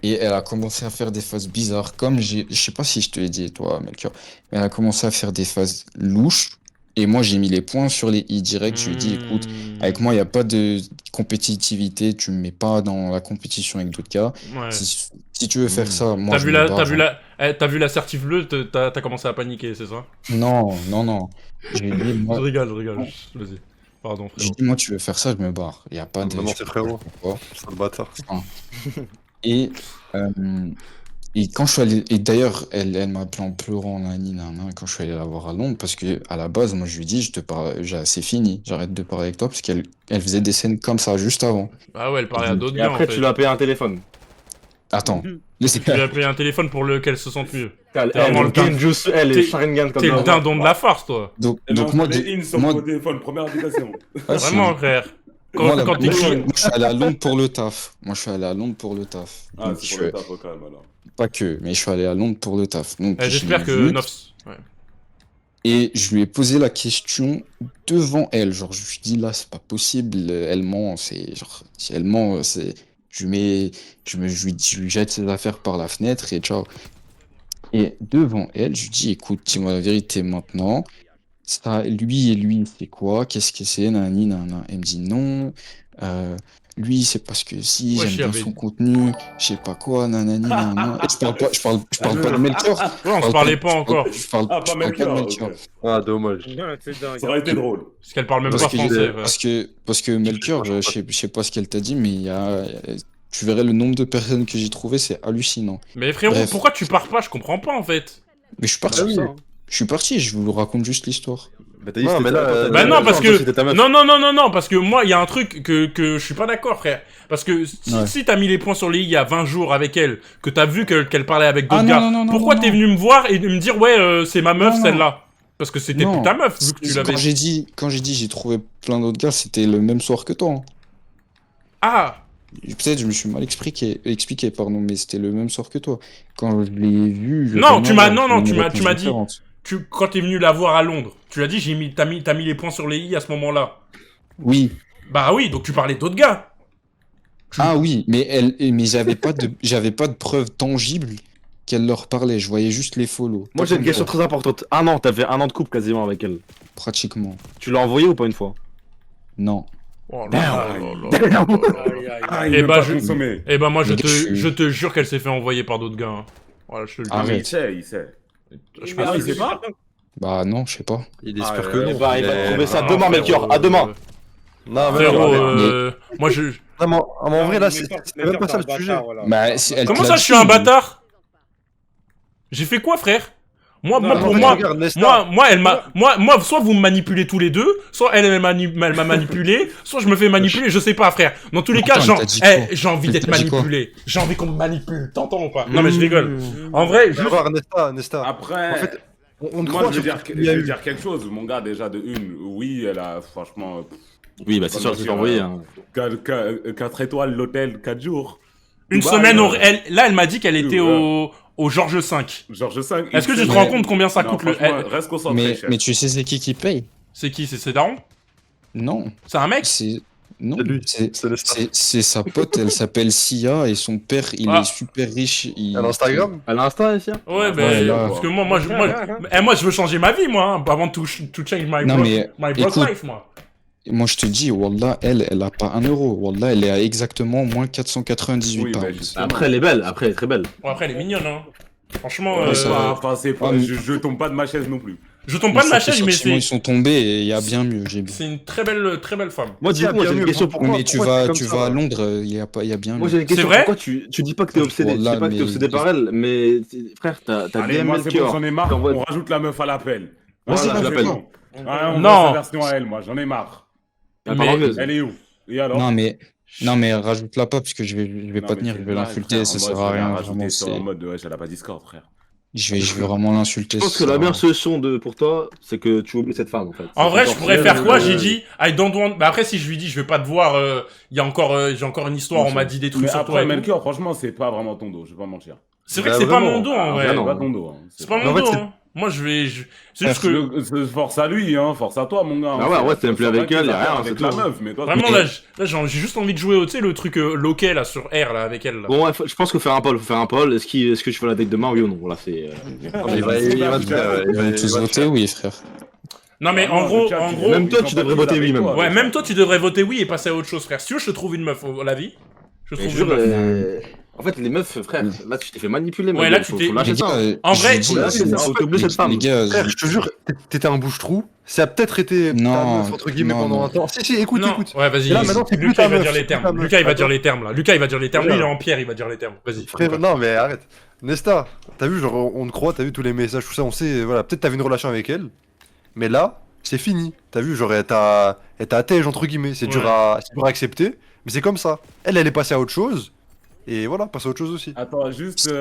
Et elle a commencé à faire des phases bizarres. Comme je sais pas si je te l'ai dit, toi, Melchior. Mais elle a commencé à faire des phases louches. Et moi, j'ai mis les points sur les i direct. Je lui ai dit, écoute, avec moi, il n'y a pas de compétitivité. Tu me mets pas dans la compétition avec d'autres gars. Ouais. Si tu veux faire ça, moi, T'as je vu me la, barre, t'as vu hein. la, t'as vu la certif bleue, t'as commencé à paniquer, c'est ça? Non. Je lui ai dit, Je moi, rigole. Vas-y. Pardon, j'ai frérot. dit, moi, tu veux faire ça, je me barre. Il n'y a pas de. Non, je c'est sais pas frérot. pourquoi. C'est le bâtard. Et, euh, et quand je suis allé, et d'ailleurs, elle m'a appelé en pleurant, nanana, quand je suis allé la voir à Londres, parce que à la base, moi, je lui ai dit, c'est fini, j'arrête de parler avec toi, parce qu'elle faisait des scènes comme ça juste avant. Ah ouais, elle parlait à d'autres Et gars, en après, fait. tu lui as payé un téléphone. Attends, Tu lui as payé un téléphone pour qu'elle se sente mieux. Elle, vraiment le Genjutsu, elle T'es- est Sharingan comme T'es le ça. dindon de la farce, toi. donc Elle a moi, installé in sur moi- mon téléphone, première application. ouais, c'est- Vraiment, frère. moi, Quand t'es moi, clean. je suis allé à Londres pour le taf. Moi, je suis allé à Londres pour le taf. Ah, Donc, c'est je pour le suis- taf au calme alors. pas que, mais je suis allé à Londres pour le taf. Donc, je J'espère l'ai que vu. Nofs... Ouais. Et je lui ai posé la question devant elle. Genre, je me suis dit, là, c'est pas possible. Elle ment, c'est. Genre, si elle ment, c'est. Je lui jette ses affaires par la fenêtre et ciao. Et devant elle, je lui dis, écoute, dis-moi la vérité maintenant. Ça, lui et lui, c'est quoi? Qu'est-ce que c'est? Nanani, nanana. Elle me dit non. Lui, c'est parce que si, Ouais, j'aime bien j'avais- son contenu. Je sais pas quoi, nanani, nanana. Et je parle pas de Melchior. Ouais, on se parlait pas encore. Je parle Ah, pas je parle pas de Melchior. Melchior. ok. Ah, dommage. Non, c'est dingue. Ça aurait été drôle. Parce qu'elle parle même Parce pas que, français, frère. parce que Melchior, je sais pas ce qu'elle t'a dit, mais Tu verrais le nombre de personnes que j'ai trouvé, c'est hallucinant. Mais frérot, Bref. pourquoi tu pars pas? Je comprends pas, en fait. Mais je suis parti. Ah oui. Je suis parti, je vous raconte juste l'histoire. Bah, t'as dit Non, c'était mais là, ta- Bah ta- non, ta- parce ta- que... c'était ta meuf. Non, parce que moi, il y a un truc que je suis pas d'accord, frère. Parce que Ouais. si t'as mis les points sur les i il y a 20 jours avec elle, que t'as vu qu'elle parlait avec d'autres Ah, non, gars, non, non, non, pourquoi non, t'es non. venu me voir et me dire, ouais, c'est ma meuf, Non, non. celle-là? Parce que c'était Non. plus ta meuf, vu que tu C'est- l'avais... Quand j'ai dit j'ai trouvé plein d'autres gars, c'était le même soir que toi. Hein. Ah! Peut-être je me suis mal expliqué, pardon, mais c'était le même soir que toi. Quand je l'ai vu, je Non, vraiment, tu m'as- j'ai non, eu non, une tu m'as réponse dit. différente. Quand t'es venu la voir à Londres, tu l'as dit, t'as mis les points sur les i à ce moment-là. Oui. Bah oui, donc tu parlais d'autres gars. Ah oui, mais j'avais pas de preuves tangibles qu'elle leur parlait. Je voyais juste les follow. Moi, Pas j'ai une comme question toi, très importante. Un an, t'avais un an de couple quasiment avec elle. Pratiquement. Tu l'as envoyé ou pas une fois? Non. Oh là là là là Damn. là là. Aïe, aïe, Ah, aïe. il Eh veut bah, pas je- consommer. Eh ben moi, Mais je- je te jure qu'elle s'est fait envoyer par d'autres gars. Hein. Voilà, je te le dis. Ah, Ah, mais Arrête. il sait. Je Mais pense il que sait c'est pas. Bah non, je sais pas. Il Ah, espère ouais, que ouais, non. bah, il va Mais- trouver ça Non, demain, frérot, Melchior, à demain. Non, mais Frérot, non, moi je... non, mais en vrai, là, c'est Melchior, même pas ça t'es le un sujet. bâtard, voilà. Bah, si elle te Comment l'a ça, je suis un dit, bâtard? J'ai fait quoi, frère? Moi, Non, moi, non, pour mais moi, regarde, Nesta. moi, soit vous me manipulez tous les deux, soit elle m'a manipulé, soit je me fais manipuler, je sais pas, frère. Dans tous les cas, Attends, genre, elle t'a dit quoi j'ai envie Elle d'être t'a dit quoi manipulé. J'ai envie qu'on me manipule. T'entends ou pas? Non, mais je rigole. En vrai, Viens juste... voir, Nesta. Après, En fait, on te moi, croit je veux sur dire, ce qu'il y a eu. quelque chose. Mon gars, déjà, de une, oui, elle a franchement Oui, bah, c'est sûr, je t'ai envoyé. Hein. 4 étoiles, l'hôtel, 4 jours. Une Dubaï, semaine, là, elle m'a dit qu'elle était Ouais. au Georges V. Georges V. Est-ce que tu te Mais- rends compte combien ça Non, coûte le... franchement, reste concentré, chef. mais tu sais c'est qui paye? C'est qui? C'est Daron? Non. C'est un mec? C'est... Non. C'est lui. C'est... C'est Nesta. C'est sa pote, elle s'appelle Sia et son père, il Ah. est super riche. À l'Instagram. Elle a Insta, ici? Ouais, ben, Ouais, là. parce que moi, je veux changer ma vie, moi, hein, avant to change my Non, mais broke écoute, life, moi. moi je te dis, Wallah, elle a pas 1 euro. Wallah, elle est à exactement moins 498 Oui, pounds. bah, justement. Après, elle est belle. Après, elle est très belle. Bon, après, elle est mignonne, hein. Franchement, Ouais, ça pas- va. enfin, c'est pas- Ah, mais- je tombe pas de ma chaise non plus. je tombe pas de ma Ces chaise, mais sentiments, ils sont tombés et il y a bien mieux. c'est une très belle femme. Moi, dis-moi, bien j'ai une mieux, question. hein. Pourquoi- Mais tu pourquoi vas, t'es comme tu ça, vas à là Londres, il y a bien Moi, mieux. j'ai une question. vrai Pourquoi tu dis pas que t'es obsédé? Tu dis Voilà, pas que t'es mais- obsédé par elle, mais frère, t'as Allez, DM moi, c'est bon, Melchior. j'en ai marre. T'envoies- On rajoute la meuf à l'appel. Vas-y, Voilà, je c'est l'appelle. bon. Ouais, on Non. voit sa version à elle, moi, j'en ai marre. Elle Mais- parle anglaise. Elle est où? Et alors? Non, mais rajoute-la pas parce que je vais Non, pas mais tenir, c'est je vais une blague, l'insulter, frère. ça En sert mode, à je vais la rien. rajouter Vraiment, sur- c'est... en mode, ouais, elle a pas Discord, frère. je vais vraiment l'insulter. Je pense ça que la sert à meilleure rien. solution pour toi, c'est que tu oublies cette femme, en fait. En C'est vrai, je encore pourrais pire, faire quoi? euh, J'ai dit, I don't want... Bah après, si je lui dis, je vais pas te voir, j'ai encore une histoire, on m'a dit des trucs Mais sur toi après, et tout. Melchior, franchement, c'est pas vraiment ton dos, je vais pas mentir. C'est vrai Bah, que c'est pas vraiment. mon dos, en vrai. Ah, C'est non. pas ton dos. Hein. C'est pas En mon fait, dos, c'est- hein. Moi, c'est juste que... Force à lui, hein, force à toi, mon gars. Ah ouais, ouais, t'es même plus avec elle, y a rien, avec c'est la tout. meuf, mais toi, Vraiment, Mais- là, j'ai juste envie de jouer, tu sais, le truc loquet, là, sur R, là, avec elle, là. Bon, ouais, je pense qu'il faut faire un poll. Est-ce que tu fais la date demain, oui ou non? Voilà, c'est. Il va te faire. Ils vont tous voter, oui, frère. Non, mais en gros, Même toi, tu devrais voter oui, même. ouais, même toi, tu devrais voter oui et passer à autre chose, frère. Si tu veux, je te trouve une meuf, la vie. Je te Mais trouve je une jure, meuf. en fait, les meufs, frère, là, tu t'es fait manipuler. Ouais, mon là, gars, tu faut t'es- lâcher Les ça. gars, En je vrai, vous dis, faut lâcher ça, faut t'oublier cette femme. les gars, Frère, je te jure, t'étais un bouche-trou. Ça a peut-être été ta Non, meuf, entre guillemets, non, pendant non. un temps. Si, écoute, Non. écoute. Ouais, vas-y. Et là, maintenant, c'est plus Lucas, ta il va meuf, dire les c'est plus ta termes. meuf. Lucas, il va Attends. dire les termes, là. Lucas, il va dire les termes. Lui, il est Regarde. en pierre, il va dire les termes. Vas-y. Frère, non, mais arrête. Nesta, t'as vu, genre, on te croit, t'as vu tous les messages, tout ça, on sait, voilà, peut-être t'avais une relation avec elle, mais là, c'est fini. T'as vu, genre, elle t'a attège, entre guillemets, c'est dur à accepter, mais c'est comme ça. Elle est passée à autre chose, et voilà, passer à autre chose aussi. Attends, juste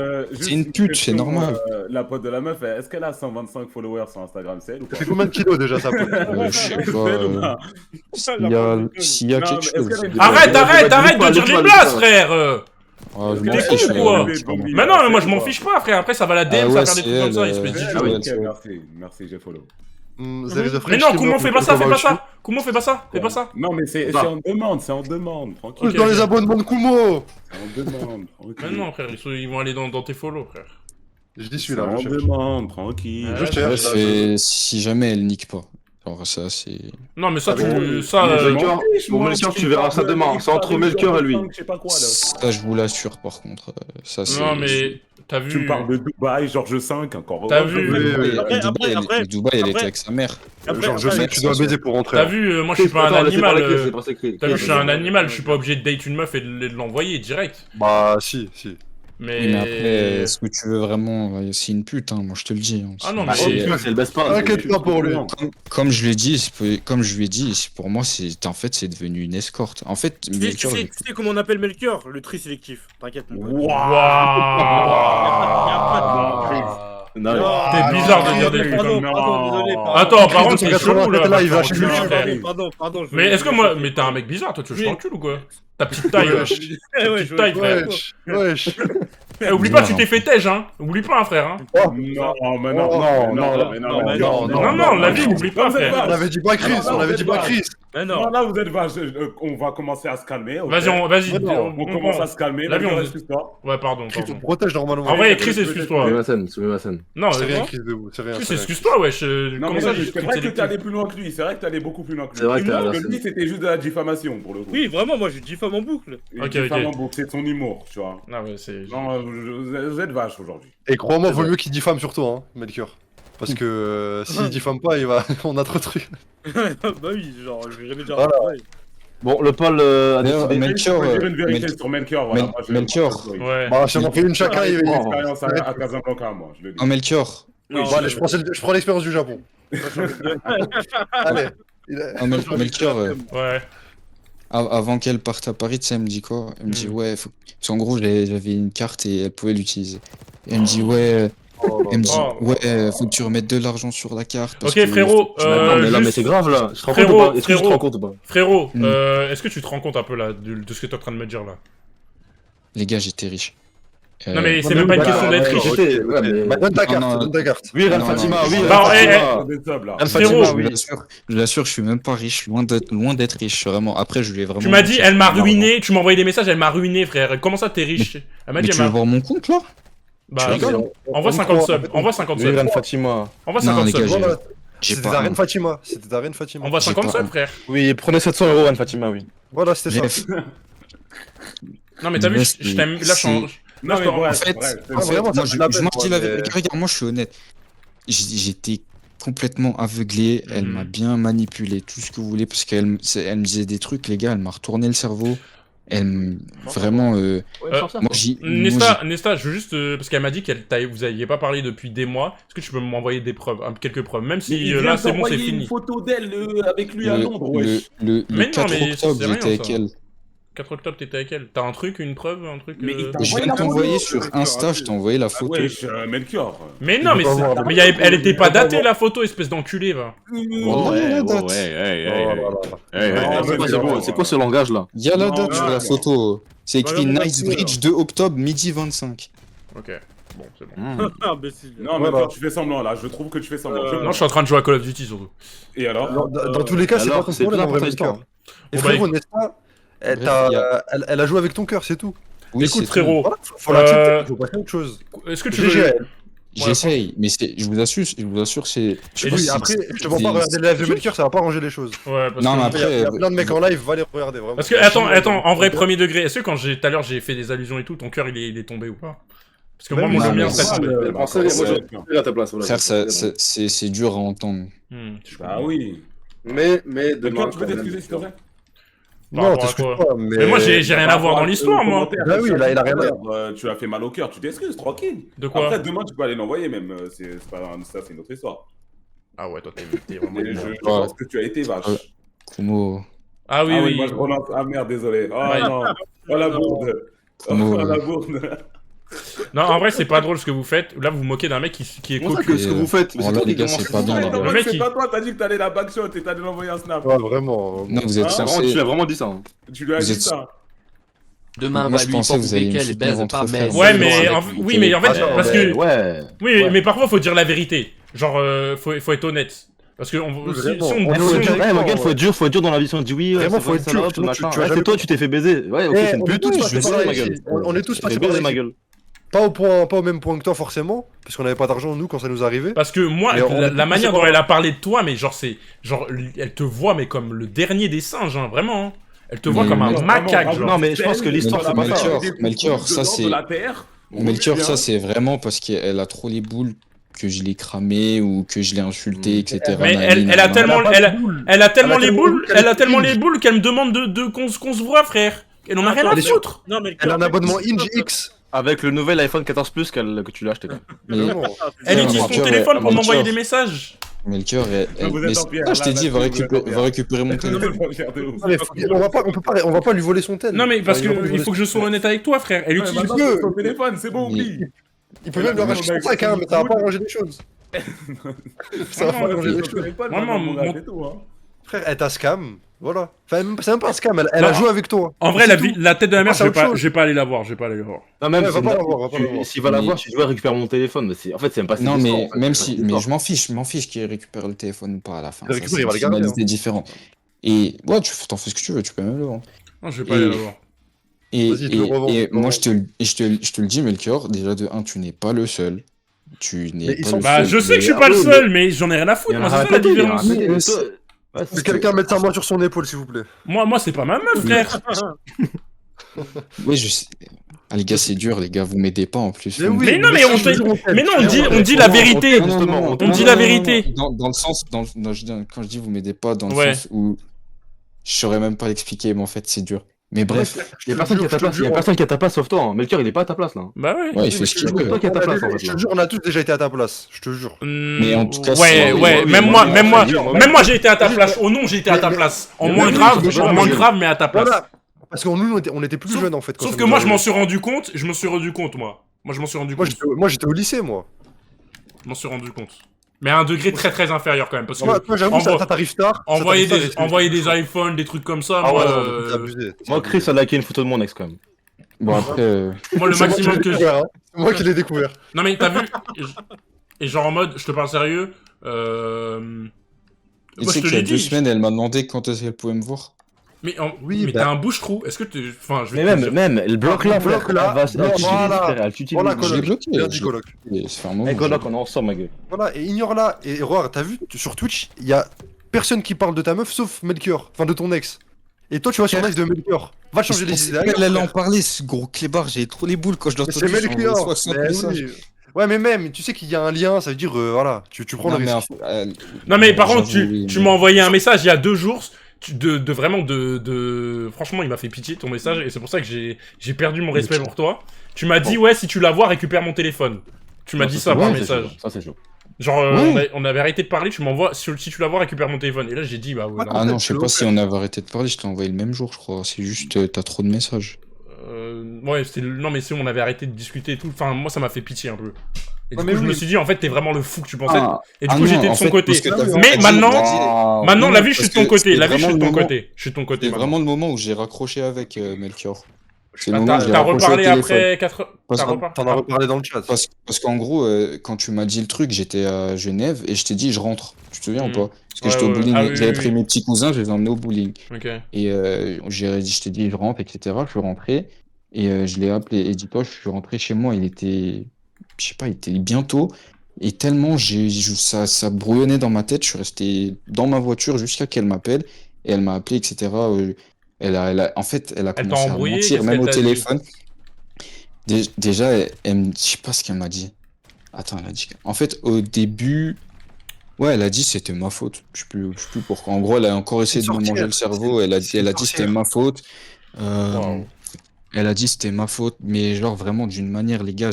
une pute, question, c'est normal. La pote de la meuf, est-ce qu'elle a 125 followers sur Instagram, c'est elle ou pas? Ça fait combien de kilos déjà, ça peut Je sais pas, C'est elle ou pas? s'il y a Non, quelque mais est-ce chose. qu'elle est- Arrête Ouais, de dire dis-le les pas, blagues, dis-le frère. Ah, je T'es m'en fou fiche, ou quoi vraiment. Mais non, mais moi, je m'en fiche pas, frère. Après, ça va la DM, Ah ça ouais, va faire des c'est trucs comme ça, elle, espèce ouais, d'idiot. ouais, Ok, c'est- merci, j'ai follow. Mais non, comment fais pas ça, fais pas ça. Comment fais pas ça, fais pas ça. Non, mais c'est Non. en demande, tranquille. Ok, Dans les ok. abonnements de Kumo. C'est en demande, tranquille. Mais non, frère, ils vont aller dans tes follow, frère. Je dis C'est celui-là, en je cherche. demande, tranquille. Ouais, Je cherche. Bref, et si jamais elle nique pas. Alors ça, c'est... Non, mais ça, Ah bon, tu... Ça, mais Melchior, Melchior, pour Melchior, tu verras ça demain. C'est entre Melchior et lui. Je sais pas quoi, là. Ça, je vous l'assure, par contre. Ça, c'est... Non, mais T'as Tu vu... me parles de Dubaï, Georges V, encore. T'as vu Dubaï, elle était avec sa mère. Genre, je sais que tu dois baiser pour rentrer. T'as vu, moi je suis pas un Attends, laissez animal. parler Chris, c'est pas ça, Chris. T'as vu, je suis un animal, je suis pas obligé de date une meuf et de l'envoyer direct. Bah, si. Mais... Oui, mais après, est-ce que tu veux vraiment. C'est une pute, hein, moi je te le dis. Hein. Ah non, Bah, mais... c'est le best pas. T'inquiète pas pour lui. Comme je l'ai dit, comme je lui ai dit, pour moi, en fait, c'est devenu une escorte. En fait, Tu Melchior, sais comment on appelle Melchior? Le tri sélectif. T'inquiète, mon pote. Non, T'es bizarre de dire des trucs comme ça. Pardon, désolé. Attends, par contre, c'est chelou là. Là, il va Attends, chez lui. frère. Pardon. Mais est-ce que moi... Mais t'es un mec bizarre, toi, tu veux que je t'encule ou quoi? Ta petite taille, là. Petite taille, frère. Wesh. Eh, oublie pas, tu t'es fait tège, hein. Oublie pas, hein, frère. Hein. Non, mais Non, la vie, oublie pas, frère. On avait dit pas Chris, Mais Non, non. là, vous êtes vache. On va commencer à se calmer. ok. Vas-y, On commence à se calmer. La vie, on- excuse-toi. Ouais, pardon. Chris, on te protège normalement. En vrai, Chris, excuse-toi. Soumets ma scène. Non, C'est rien, non. Chris, debout, c'est rien. Chris, c'est rien. excuse-toi, wesh. Non, Comment mais ça, c'est vrai que t'es allé plus loin que lui. C'est vrai que t'es allé beaucoup plus loin que lui. C'est vrai que t'as- Humour, lui, c'était juste de la diffamation pour le coup. Oui, vraiment, moi je diffame en boucle. Il Ok, diffame ok. en boucle, c'est son humour, tu vois. Ah ouais, c'est... Non, vous êtes vache aujourd'hui. Et crois-moi, vaut mieux qu'il diffame sur toi, hein, Melchior. Parce que s'il diffame pas, on a trop de trucs. Bah oui, genre, je vais jamais dire. Voilà. Ouais. Bon, le Paul a D'ailleurs, décidé. Melchior, Je peux dire une vérité sur Melchior. Voilà. Moi, je- Melchior. Ouais. Bah, si on en fait une chacun, il J'ai une va. expérience à Casablanca, moi, je le dis. Non, Melchior. Non, Bon, allez, je prends l'expérience du Japon. Allez. Melchior, Ouais. avant qu'elle parte à Paris, tu sais, elle me dit quoi? Elle me dit, ouais, parce qu'en gros, j'avais une carte et elle pouvait l'utiliser. Et elle me dit, ouais. Elle me dit, Oh. ouais, faut que tu remettes de l'argent sur la carte. parce Ok, que- frérot, Attends, mais là, mais juste- c'est grave là. Je te rends Frérot, compte ou pas? Est-ce que tu te frérot. rends compte ou pas? Frérot, Mm. est-ce que tu te rends compte un peu là de ce que t'es en train de me dire là? Les gars, j'étais riche. Non mais c'est même pas une question d'être riche. Bah, donne ta Non, non. carte, donne ta carte. Oui, Ran Non, Fatima, non, oui, non. Ran Non, Fatima. Des subs, là. Ran Frérot. Fatima, oui. Je l'assure, je suis même pas riche, loin d'être riche, vraiment. Après, je lui ai vraiment. Tu m'as dit, elle m'a ruiné, tu m'as envoyé des messages, elle m'a ruiné, frère. Comment ça, t'es riche? Elle m'a Mais dit, tu elle veux m'a... voir mon compte là? Bah, tu rigoles envoie 50 subs, envoie 50 Oui, subs. Ran Fatima. Envoie Non, 50 les gars, subs. Voilà. J'ai C'était pas. ta reine Fatima. C'était ta reine Fatima. Envoie J'ai 50 pas- subs, frère. Oui, prenez 700 € Ran Fatima, oui. Voilà, c'était ça. Bref, Non mais t'as vu, Bref, je t'aime... Là, je c'est- change. Non, mais bref, En fait, bref. Ah, vraiment, moi, ça me la peine, moi, je dis la mais- vérité. Regarde, moi, je suis honnête. J'étais complètement aveuglé. Elle Mhm. m'a bien manipulé, tout ce que vous voulez, parce qu'elle elle me disait des trucs, les gars. Elle m'a retourné le cerveau. Vraiment. Moi, Nesta, je veux juste... parce qu'elle m'a dit que vous aviez pas parlé depuis des mois. Est-ce que tu peux m'envoyer des preuves, quelques preuves? Même si Il là, vient c'est bon, c'est d'envoyer fini. une photo d'elle avec lui à Londres, wesh. le Mais non, 4 mais octobre, c'est rien, j'étais avec ça. elle. 4 octobre, t'étais avec elle. T'as un truc, une preuve, un truc Mais il t'a Je envoyé viens la de t'envoyer photo, sur Insta, je t'ai envoyé la photo. Wesh, Melchior. Mais non, mais, peux pas voir, mais elle était pas datée, la photo, espèce d'enculé, va. Oh, la date. C'est quoi ce langage là? Il y a la Non, date sur non, la non. photo. C'est écrit Voilà, Knightsbridge 2 octobre, midi 25. Ok, bon, c'est bon. Imbécile. Non, mais toi, tu fais semblant, là. Je trouve que tu fais semblant. Non, je suis en train de jouer à Call of Duty, surtout. Et alors Dans tous les cas, c'est alors, pas ton c'est problème, plus en vrai, important, Melchior. Et Bon, frérot, bah, n'est-ce pas elle a joué avec ton cœur, c'est tout. Oui, Écoute, c'est frérot, Voilà, faut l'accepter, faut passer à autre chose. est-ce que tu veux... GGL. tout. J'essaye, mais je vous assure, c'est. je sais Et pas Oui, si après, c'est- je te vois c'est- pas regarder le live de Melchior, ça va pas ranger les choses. Ouais, parce Non, que... mais Il y a après. plein de mecs en live, va les regarder, vraiment. Parce que, attends, en vrai, premier degré, est-ce que quand tout à l'heure j'ai fait des allusions et tout, ton cœur il est tombé ou pas? Parce que moi, Même mon non, le mien, mais ça c'est- tombe. Moi, j'aurais à ta place. Frère, c'est dur à entendre. Bah oui. Mais Melchior, tu peux t'excuser, s'il te plaît Par Non, rapport à t'excuses quoi? pas, Mais moi, j'ai rien à voir dans l'histoire, moi. Bah oui, il a rien à Tu as fait mal au cœur, tu t'excuses, tranquille. De quoi? Après, demain, tu peux aller l'envoyer, même. C'est pas ça, c'est une autre histoire. Ah ouais, toi, t'es vraiment... Mais je pense que tu as été vache. Kumo. Ah oui, oui. Moi, je relance. Ah merde, désolé. Oh Ouais. non. Oh la bourde. Oh Kumo. la bourde. Non, en vrai, c'est pas drôle ce que vous faites. Là, vous vous moquez d'un mec qui est Comment ça cocu. que ce que vous faites? Bon, là, les gars, c'est pas bien. là. Le mec, C'est il- pas toi, t'as dit que t'allais la backshot et t'allais l'envoyer un snap. Ouais, vraiment. Non, vous êtes Ah, Tu censé. l'as vraiment dit ça. Hein. Tu lui as Vous dit êtes- ça. Demain, Moi, va je lui pensais que vous alliez prouver me qu'elle soutenir baise entre pas, frères. mais... Ouais, mais oui, mais en fait, Attends, parce mais que ouais. oui, mais parfois faut dire la vérité. Genre, faut être honnête. Parce que si Vraiment. on On Eh, est si honnête. on- ouais, Morgane, faut être dur dans la vie. Si on dit oui, Vraiment, c'est faut vrai, être salope, dur, sinon machin. tu vas Ouais, jamais- c'est toi, tu t'es fait baiser. Ouais, ok, Eh, c'est une on est pute. tous Tu passés t'es par baisé là ma ici. gueule. On est tous Tu passés t'es par baisé là ma ici. gueule. Pas au même point que toi, forcément, parce qu'on avait pas d'argent, nous, quand ça nous arrivait. Parce que moi, Mais on la est tous manière dont séparés. elle a parlé de toi, mais genre elle te voit mais comme le dernier des singes, hein, vraiment. Hein. Elle te voit Mais comme un non, macaque, genre. Non, mais je pense que l'histoire, c'est pas ça. Melchior, ça, c'est- de la terre. Melchior, ça c'est vraiment parce qu'elle a trop les boules que je l'ai cramé ou que je l'ai insulté, etc. Mais Nani, elle a nana. tellement, elle a tellement les boules, elle a tellement les Inge. boules qu'elle me demande qu'on se voit, frère. Elle en a rien à Elle est foutre. Non, mais Elle a un abonnement Inge X. Avec le nouvel iPhone 14 Plus que tu l'as acheté. Mais Vraiment. Elle Non, utilise Melchior, ton téléphone pour Melchior. m'envoyer des messages. Melchior, Vous êtes mais en pierre, ah, je t'ai là, dit, là, vous êtes en pierre. va récupérer mon téléphone. Non, mais on va pas lui voler son tel. Non mais parce Enfin, il va pas que lui il voler faut que son je sois honnête avec toi, frère. Elle utilise. Maintenant, c'est ton téléphone, c'est bon, Mais- oublie. Il peut même le racheter son sac, hein, mais ça va pas arranger les choses. Ça va pas Vraiment, arranger les Ton choses. téléphone, Vraiment, maintenant, mon- c'est tout, hein. Frère, elle t'a scam. Voilà. Enfin, c'est même pas un scam, elle a Non, joué avec toi. En vrai, C'est tout. la tête de la mère, C'est autre chose. je vais pas aller la voir, je vais pas aller la voir. Non, même Ouais, si va pas l'avoir, va pas l'avoir. s'il va la Mais- voir, si je dois récupérer mon téléphone, mais en fait, c'est même pas Non, cette mais histoire, en fait. même C'est si, pas mais cette je m'en fiche qu'il récupère le téléphone ou pas à la fin. Il Ça, récupère, c'est il va le une garder, finalité différente. Et ouais, tu t'en fais ce que tu veux, tu peux même le vendre. Non, je vais pas aller la voir. Et, Vas-y, te le revends, et te le moi, revends. je te le dis, Melchior, déjà de 1, tu n'es pas le seul. Tu Mais n'es ils pas sont- le Bah, seul. je sais que je suis Ah pas le ouais, seul, mais j'en ai rien à Il foutre. y en Moi, a c'est rien ça la à dire, différence. il y en a rien à Mais dire. Ouais, Que quelqu'un mette sa main sur son épaule, s'il vous plaît. Moi, c'est pas ma meuf, frère. Oui, je sais. Ah, les gars, c'est dur, les gars, vous m'aidez pas en plus. Mais Vous oui, Mais non, mais si on je fait- te jure, t'aide. Mais non, Tu vois, on dit la vérité. Non, non, Justement, non, on non, dit non, la non, vérité. Dans le sens, quand je dis vous m'aidez pas, dans le Ouais. sens où je saurais même pas l'expliquer, mais en fait, c'est dur. Mais bref, Il y a personne qui est à ta place, il y a personne qui est à ta place sauf toi. hein. Melchior, il est pas à ta place là. Bah ouais. ouais, il fait ce qu'il c'est veut. toi qui as ta place en fait. Je là. te jure, on a tous déjà été à ta place. Je te jure. Mais en tout cas, ouais, c'est- ouais. oui, Même oui, moi, oui, même oui, moi, oui, oui, même moi, j'ai été à ta place. Au nom, j'ai été à ta place. En mais moins oui, grave, oui, en oui, moins oui. grave, mais à ta place. Voilà. Parce que nous, on était plus Sauf- jeunes en fait. quand Sauf ça que nous moi, je arrivait. m'en suis rendu compte. Je me suis rendu compte, moi. Moi, je m'en suis rendu compte. Moi, j'étais au lycée, moi. Je m'en suis rendu compte. Mais à un degré très très inférieur quand même. Parce que Toi, j'avoue, envoie- ça t'arrive tard. ça envoyer t'arrive tard, envoyer des iPhones, des trucs comme ça, Ah ouais, moi, non, t'es abusé. Moi, Chris a liké une photo de mon ex quand même. Bon, après, moi, le C'est moi maximum qui que l'ai je... découvert, hein. C'est moi qui l'ai découvert. Non mais t'as vu et genre en mode, je te parle sérieux. tu Moi, je sais te qu'il y a l'ai 2 dit. semaines, elle m'a demandé quand est-ce qu'elle pouvait me voir. Mais Oui, mais bah- t'es un bouche-trou. Est-ce que tu... Enfin, je vais Mais te même, dire. même, elle bloque là, bloque frère. là, Elle va- bloque, elle t'utilise, voilà. frère, elle t'utilise. Voilà, Je l'ai coloc. bloqué. Bien dit, coloc. Ça fait un moment. Eh, coloc, on est ensemble, ma gueule. Voilà, et ignore-la. Et regarde, t'as vu, sur Twitch, il y a personne qui parle de ta meuf sauf Melchior. Enfin, de ton ex. Et toi, tu vas sur l'ex de Melchior. Va changer les idées. Elle allait en parler, ce gros clébard, j'ai trop les boules quand je dois C'est Melchior. Mais oui. Ouais, mais même, tu sais qu'il y a un lien, ça veut dire, voilà, tu prends le risque. Non mais par contre, j'avoue, oui, tu mais- m'as envoyé un message il y a 2 jours. De vraiment de franchement il m'a fait pitié ton message et c'est pour ça que j'ai perdu mon respect pour toi. Tu m'as dit ouais si tu la vois récupère mon téléphone. Tu m'as dit ça par Ouais, c'est message. chaud, ça, c'est chaud. Genre Ouais. on avait arrêté de parler, tu m'envoies si tu la vois récupère mon téléphone et là j'ai dit bah ouais, non. Ah non, je sais pas si on avait arrêté de parler, je t'ai envoyé le même jour, je crois. C'est juste, t'as trop de messages. Ouais, c'était non mais si on avait arrêté de discuter et tout. Enfin moi ça m'a fait pitié un peu. Et du Ouais, coup mais je me oui. suis dit en fait t'es vraiment le fou que tu pensais. Ah, Et du ah coup non, j'étais de en son fait, côté. parce que t'as vu, Mais t'as dit- maintenant t'as dit- maintenant non, la vie je suis parce de ton que côté. c'était La vie je suis de vraiment ton le moment- côté. Je suis de ton côté. C'est maintenant. vraiment le moment où j'ai raccroché avec Melchior. C'est le Ah, moment où j'ai T'as raccroché au reparlé téléphone. après 4 heures. Parce T'as qu'en- reparlé. T'en as reparlé dans le chat. Parce qu'en gros, quand tu m'as dit le truc, j'étais à Genève et je t'ai dit je rentre. Tu te souviens ou pas? Parce que Ouais, j'étais au ouais. bowling, Ah oui, j'avais oui, pris oui. mes petits cousins, je les ai emmenés au bowling. Ok. Et je t'ai dit je rentre, etc. Je suis rentré et je l'ai appelé. Et dis-toi, je suis rentré chez moi, il était, je sais pas, il était bientôt. Et tellement ça brouillonnait dans ma tête, je suis resté dans ma voiture jusqu'à qu'elle m'appelle. Et elle m'a appelé, etc. En fait, elle a Elle t'a commencé à embrouillé, mentir, qu'est-ce même qu'elle au t'a dit? téléphone. Déjà, je sais pas ce qu'elle m'a dit. Attends, elle a dit. En fait, au début, ouais, elle a dit c'était ma faute. Je sais plus pourquoi. En gros, elle a encore essayé de me sorcière. manger le cerveau. Elle a dit c'était sorcière. ma faute. Wow. Elle a dit c'était ma faute, mais genre vraiment d'une manière, les gars,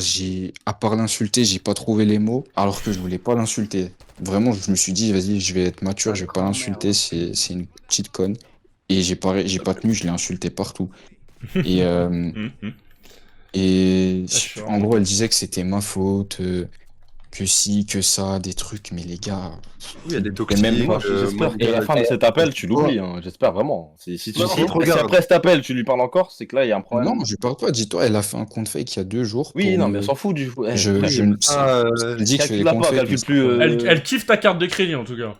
à part l'insulter, j'ai pas trouvé les mots, alors que je voulais pas l'insulter. Vraiment, je me suis dit, vas-y, je vais être mature, je vais pas l'insulter, c'est une petite conne. Et j'ai pas tenu, je l'ai insulté partout. Et, sûr. en gros, elle disait que c'était ma faute, que si, que ça, des trucs, mais les gars. Il y a des Et toxiques. même moi, J'espère qu'à la fin de cet appel, tu l'oublies, hein. J'espère vraiment. Si Non, regarde. après cet appel, tu lui parles encore, c'est que là, il y a un problème. Non, je parle pas, dis-toi, elle a fait un compte fake il y a 2 jours. Oui, pour non, me- mais on s'en fout du coup. je elle dit que je fais calcule des la comptes part, fake, calcule mais plus. c'est pas- Elle kiffe ta carte de crédit en tout cas.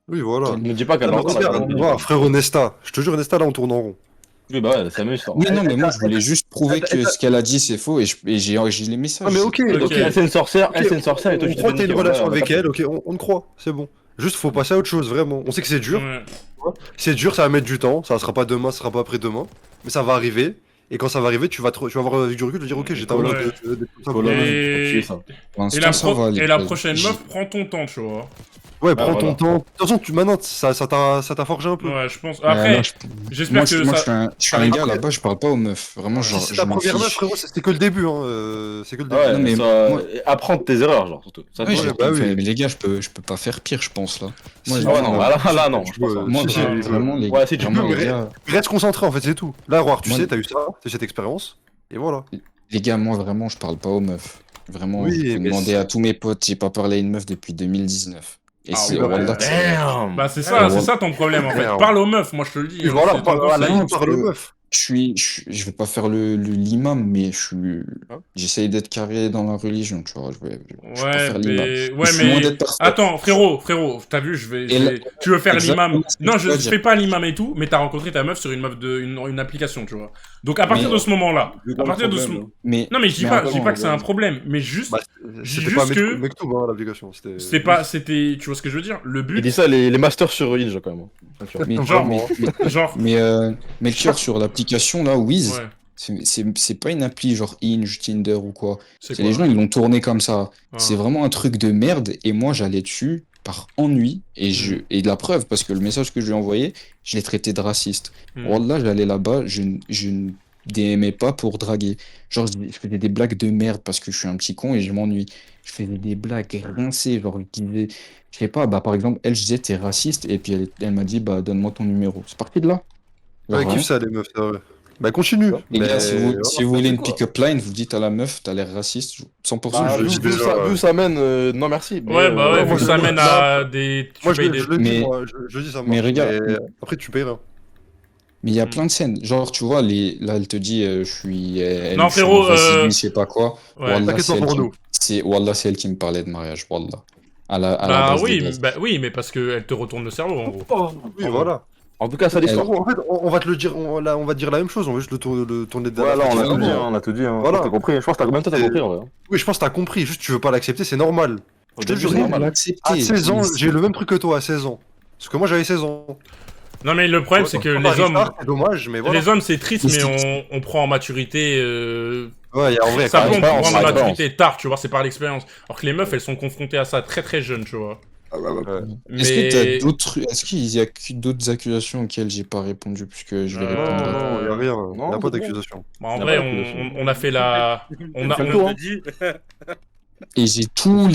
Oui, voilà. Ne dis pas qu'elle Non, a mais encore la regarde, carte de regarde, frérot Nesta. Je te jure, Nesta, là, on tourne en rond. Oui, bah ouais, ça m'amuse ça. Oui, non, mais moi, je voulais juste prouver elle- que ce qu'elle a dit, c'est faux, et j'ai les messages. Ah, mais ok, Ok. ok. Elle, c'est une sorcière, elle, Ok, c'est une sorcière, et toi, on tu te croit fais que t'as une niquer, relation ouais, avec ouais, elle, ok, on te croit, c'est bon. Juste, faut passer à autre chose, vraiment. On sait que c'est dur, Ouais. c'est dur, ça va mettre du temps, ça sera pas demain, ça sera pas après-demain, mais ça va arriver. Et quand ça va arriver, tu vas avoir avec du recul, te dire, ok, j'étais en Ouais. mode d'être tout ça. Colonne, Et- tuer ça. Pour Et l'instant, la, ça va, les et la gars. prochaine J'ai- meuf, prends ton temps, tu vois. Ouais, prends ton voilà. temps. De toute façon, maintenant, ça t'a forgé un peu. Ouais, je pense. là, Après, je- j'espère que moi, ça. je suis un gars là-bas, je parle pas aux meufs. Vraiment, Si genre, c'est je ta m'en première meuf, fiche. frérot, c'était que le début, hein. C'est que le début. Ouais, Non, mais ça, moi- apprendre tes erreurs, genre, surtout. Ça, Ouais, c'est- j'ai bah oui. fait, mais les gars, je peux pas faire pire, je pense là. Moi, Si, Ah ouais, non, là, non, tu je pense peux- pas. Moi, si, si, vraiment, les Ouais, si tu vraiment, peux, les mais- gars, Reste concentré, en fait, c'est tout. Là, Roar, tu Moi- sais, t'as eu ça, t'as eu cette expérience. Et voilà. moi, vraiment, je parle pas aux meufs. Vraiment, Oui, je peux mais demander c'est- à tous mes potes, j'ai pas parlé à une meuf depuis 2019. Et Ah c'est ouais. Wallah, Damn! Bah, c'est ça, Ouais. c'est ça ton problème en fait. Merde. Parle aux meufs, moi je te le dis. Et voilà, c'est ton parle conseil. non, parle aux meufs. je vais pas faire l'imam, mais Hein j'essaye d'être carré dans la religion, tu vois. Je vais pas Ouais, faire l'imam. mais. Je Ouais, suis loin mais. d'être parfait. Attends, frérot, t'as vu, Et là- tu veux faire Exactement l'imam. ce que Non, je je dois dire. fais pas l'imam et tout, mais t'as rencontré ta meuf sur une application, tu vois. Donc à partir Mais- de ce moment-là, C'est à quoi le partir de ce problème, là Mais, non mais je dis mais pas, attends, je dis pas que c'est un problème, mais juste, Bah, Dis c'était pas juste que- Mektoub, hein, l'application. c'est pas, c'était, tu vois ce que je veux dire? Le Il but, dit ça, les masters sur Inge, quand même. hein. Tu vois. mais, genre, mais, genre, mais le cœur sur l'application là, Wiz, ouais, c'est pas une appli genre Hinge, Tinder ou quoi. c'est C'est quoi? les gens, ils l'ont tourné comme ça. Ah. C'est vraiment un truc de merde. Et moi, j'allais dessus par ennui. Et la preuve, parce que le message que je lui ai envoyé, je l'ai traité de raciste. Hmm. Wallah, j'allais là-bas, je ne DMais pas pour draguer. Genre, je faisais des blagues de merde parce que je suis un petit con et je m'ennuie. Je faisais des blagues rincées. Genre, je disais, je sais pas, bah, par exemple, elle, je disais, t'es raciste. Et puis, elle m'a dit, bah, donne-moi ton numéro. C'est parti de là. Genre, Ouais, vraiment. kiffe ça, les meufs, c'est vrai. Bah, continue. Les gars, Mais- si vous voulez une pick-up line, vous dites à la meuf, t'as l'air raciste, 100%. Bah, je le vu, dis vu déjà, ça, ouais. vu ça mène, non merci. mais, Ouais, bah ouais, moi, vu que je- ça mène à des, tu Moi, je payes le des- je le dis, Mais- moi, je dis ça. mais marche. regarde. Mais après, tu payes rien. Mais il y a Mm. plein de scènes. Genre, tu vois, là, elle te dit, je suis. Non, je suis frérot, vas-y, je sais pas quoi. ouais. Wallah, T'inquiète c'est pas elle pour qui- nous. Wallah, c'est elle qui me parlait de mariage. Wallah. À la Bah base des oui, bases. oui, mais parce qu'elle te retourne le cerveau, en gros. Oui, voilà. En tout cas, ça l'histoire. En fait, on va te le dire, on va te dire la même chose, on va juste le tourner de Voilà, on a tout perspective. dit, hein, on a tout dit. Hein. Voilà. T'as compris. Je pense que même toi, t'as compris, en vrai. Oui, je pense que t'as compris, juste tu veux pas l'accepter, c'est normal. Au te début, jure, c'est On normal. va l'accepter. À 16 ans, Mais j'ai eu le même truc que toi à 16 ans. Parce que moi j'avais 16 ans. Non, mais le problème, c'est que Pas les hommes, Richard, c'est dommage, mais voilà. les hommes, c'est triste, Mais mais c'est- on prend en maturité, Ouais, en vrai, ça quand prend même, en expérience, maturité tard, tu vois, c'est par l'expérience. Alors que les meufs, elles sont confrontées à ça très très jeunes, tu vois. Est-ce que t'as Mais... d'autres. Est-ce qu'il y a d'autres accusations auxquelles j'ai pas répondu puisque je vais Euh, répondre à Non, y a rien, Non, y a pas c'est bon. d'accusation. Bah, en Y a vrai, pas d'accusation. on a fait la... On a, fait le on- tour, hein. dit. Et j'ai tous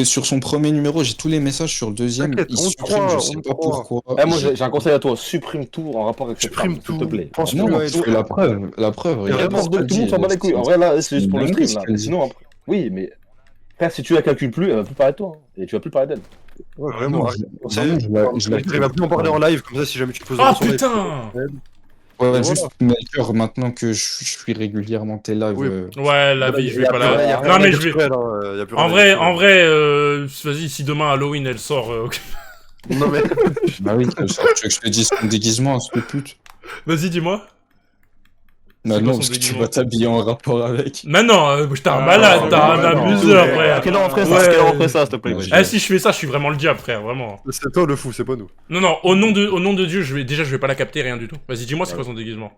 sur son premier numéro, j'ai tous les messages sur le deuxième. T'inquiète, Il on te supprime, croit, je on sais te pas croit. pourquoi. Eh, moi, j'ai un conseil à toi. Supprime tout en rapport avec cette Supprime femme, s'il tout. te plaît. Pense Non, plus à parce elle. que la preuve, Et regarde vraiment, ce Tout qu'elle le monde dit, s'en bat les couilles. En vrai, là, c'est juste pour le une stream, dinguerie, là. ce qu'elle dit. Sinon, après... Oui, mais... Frère, si tu la calcules plus, elle va plus parler de toi. hein. Et tu vas plus parler d'elle. Ouais, Non, vraiment. vraiment, je la Il va plus en parler en live, comme ça, si jamais tu te poses Oh dans son live. putain! Ouais, Voilà. juste Melchior, maintenant que je suis régulièrement tes lives. Oui. Ouais, la vie, je vais pas la... Y a plus Non, rien mais à je dire vais... sur elle, hein, y a plus rien En à vrai, dire sur en elle. vrai, vas-y, si demain Halloween, elle sort... Non, mais. Bah oui, tu veux que je te dise son déguisement, ce truc. Vas-y, dis-moi. Bah quoi non, son parce que tu déguisement vas t'habiller en rapport avec. Mais non, t'es un malade, t'es un non, abuseur, non. frère. Quel heure on ferait ça Ouais. Quel heure on ferait ça, s'il te plaît Ouais, Eh, si je fais ça, je suis vraiment le diable, frère, vraiment. C'est toi le fou, c'est pas nous. Non, non, au nom de Dieu, je vais pas la capter, rien du tout. Vas-y, dis-moi, c'est quoi son déguisement?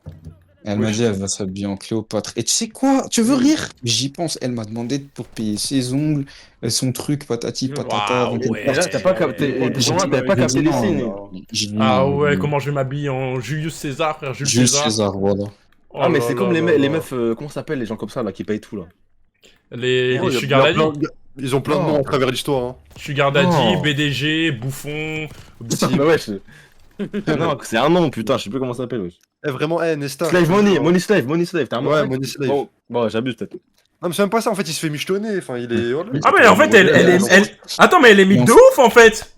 Elle m'a dit, elle va s'habiller en Cléopâtre. Et tu sais quoi? Tu veux rire? J'y pense. Elle m'a demandé pour payer ses ongles, son truc, patati patata. Waouh, avant qu'elle ouais. parte. Déjà, t'as pas capté... J'ai dit, t'avais pas capté les non, signes. J'ai dit Ah non, ouais, non. comment je vais m'habiller en Julius César, frère, Jules Jules César. César, voilà. Oh Ah, mais là c'est comme là les là les là. meufs... Comment ça s'appelle les gens comme ça, là, qui payent tout, là? Les Oh, y a- Sugar y a Daddy. plein- Ils ont plein de Non. noms à travers l'histoire. Hein. Sugar Daddy, Non. BDG, Bouffon. Mais ouais, non, c'est un nom, putain, je sais plus comment ça s'appelle, wesh. Eh, vraiment, Nesta. Slave Money, Money Slave, t'es un Ouais, mec Money Slave. Bon, j'abuse peut-être. Non, mais c'est même pas ça, en fait, il se fait michetonner. Enfin, il est. Voilà. Ah, mais en fait, Attends, mais elle est mythe de ouf, en fait.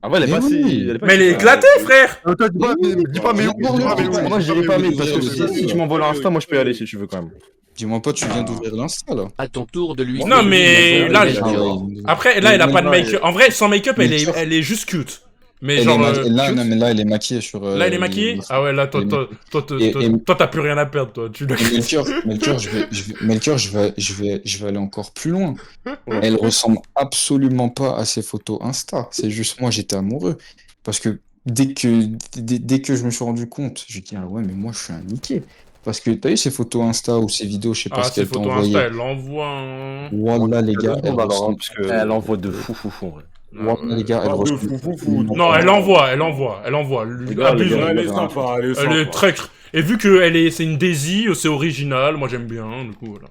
Ah ouais, elle est Mais pas oui. si... elle est pas Mais elle si- est éclatée, frère. Attends, dis pas, mais où, dis pas, mais où. Moi, j'irai pas, mais parce que Oui, si tu m'envoies l'Insta, moi, je peux y aller si tu veux, quand même. Dis-moi pas, tu viens d'ouvrir l'Insta là. À ton tour de lui. Non, mais là, Ah ouais, Après, là, elle a pas de Mais- make-up. En vrai, sans make-up, Mais- elle est juste cute. Mais Elle genre. est là, non, mais là, elle est maquillée sur. Là, elle est maquillée? Ah ouais, là, toi, t'as plus rien à perdre, toi. Tu Melchior, je vais aller encore plus loin. Elle ressemble absolument pas à ses photos Insta. C'est juste moi, j'étais amoureux. Parce que dès que je me suis rendu compte, j'ai dit, ah ouais, mais moi, je suis un niqué. Parce que t'as eu ses photos Insta ou ses vidéos, je sais pas Ah, ce ces qu'elle t'a photos envoyé. Insta, elle l'envoie. Hein. Wallah, les gars, elle alors, ressemble. parce que... Elle envoie de fou, en vrai. Wallah, les gars, elle Pas de ressemble. fou. Non, elle envoie. Les gars, Abuse. les gars, Elle est sympa, elle est Elle est sympa. très. Et vu que c'est une Daisy, c'est original, moi j'aime bien, du coup voilà.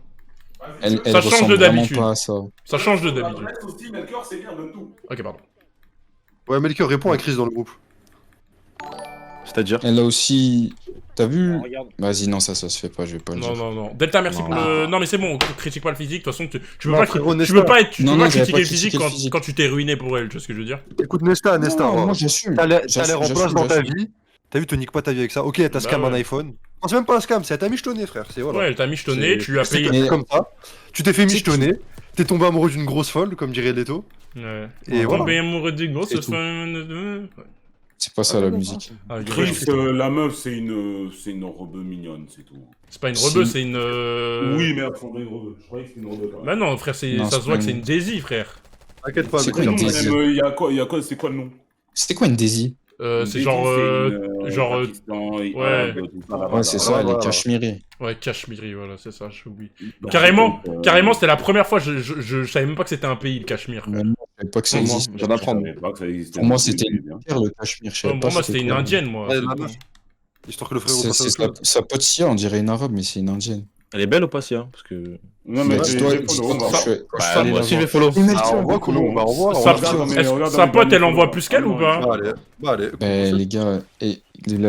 Elle Ça change ressemble de vraiment d'habitude. pas à ça. Ça change de d'habitude. Le reste aussi, Melchior, c'est bien, donne tout. Ok, pardon. Ouais, Melchior, réponds à Chris dans le groupe. C'est-à-dire. Elle a aussi. T'as vu? Regarde. Vas-y, non, ça se fait pas, je vais pas le Non, dire. non. Delta, merci Non. pour le. Non, mais c'est bon, critique pas le physique. De toute façon, tu peux Non, pas, frérot, tu Nesta. peux pas, être, tu Non, peux non, pas j'avais critiquer pas le physique critiqué le quand, physique. quand tu t'es ruiné pour elle. Tu vois ce que je veux dire? Écoute, Nesta, Non, moi j'assume. t'as l'air en J'assume, place dans ta j'assume. vie. T'as vu, te nique pas ta vie avec ça. Ok, elle t'a Bah scam ouais. un iPhone. Non, c'est même pas un scam, c'est elle t'a michetonné, frère. C'est voilà. Ouais, elle t'a michetonné, C'est- tu lui as c'est payé. Mais- comme ça. Tu t'es fait C'est michetonner. T'es tombé amoureux d'une grosse folle, comme dirait Leto. Ouais. Et voilà. Tomber amoureux du gros, C'est ce tout. Ouais. C'est pas ça la musique. Ah, Chris, la meuf, c'est une robe mignonne, c'est tout. c'est pas une Si. rebeuse, c'est une. Oui, mais elle ressemble à une robe. Je croyais que c'était une robe quand même. Bah non, frère, Non, ça c'est se voit pas que c'est une- une Daisy, frère. T'inquiète pas, C'est Melchior. quoi une Daisy? Il y a quoi, c'est quoi le nom? C'était quoi une Daisy? C'est Daisy, genre. c'est une, genre, Pakistan, ouais. Inde, tout ça, là-bas, Ouais, c'est là. ça, elle est voilà. cachemiri. Ouais, Cachemiri, voilà, c'est ça, j'ai oublié. Bah, Carrément, c'est, carrément, c'était la première fois, je savais même pas que c'était un pays, le Cachemire. frère. Même moi, je savais pas que ça Moi, existe. j'en apprends. Je savais pas que ça existait. Pour moi, c'était bien. une terre, le Cachemire. Je savais Pour pas moi, c'était une quoi. indienne, moi. Ouais, c'est la tout. meuf. Histoire que le frérot C'est passe au sa, club. sa pote Sia, on dirait une arabe, mais c'est une indienne. Elle est belle ou pas, si, hein? Parce que. Non, mais Bah, dis-toi, j'ai dis-toi follow, quand bah, je fais- quand je Bah, suis allé moi la aussi, je voir. vais follow. Ah, on voit comment on va revoir. Sa- on regarde, regarde, mais est-ce- regarde sa dans les pote, elle derniers envoie follow. plus qu'elle ou pas? Bah, allez. Bah, allez. Ben, les gars, et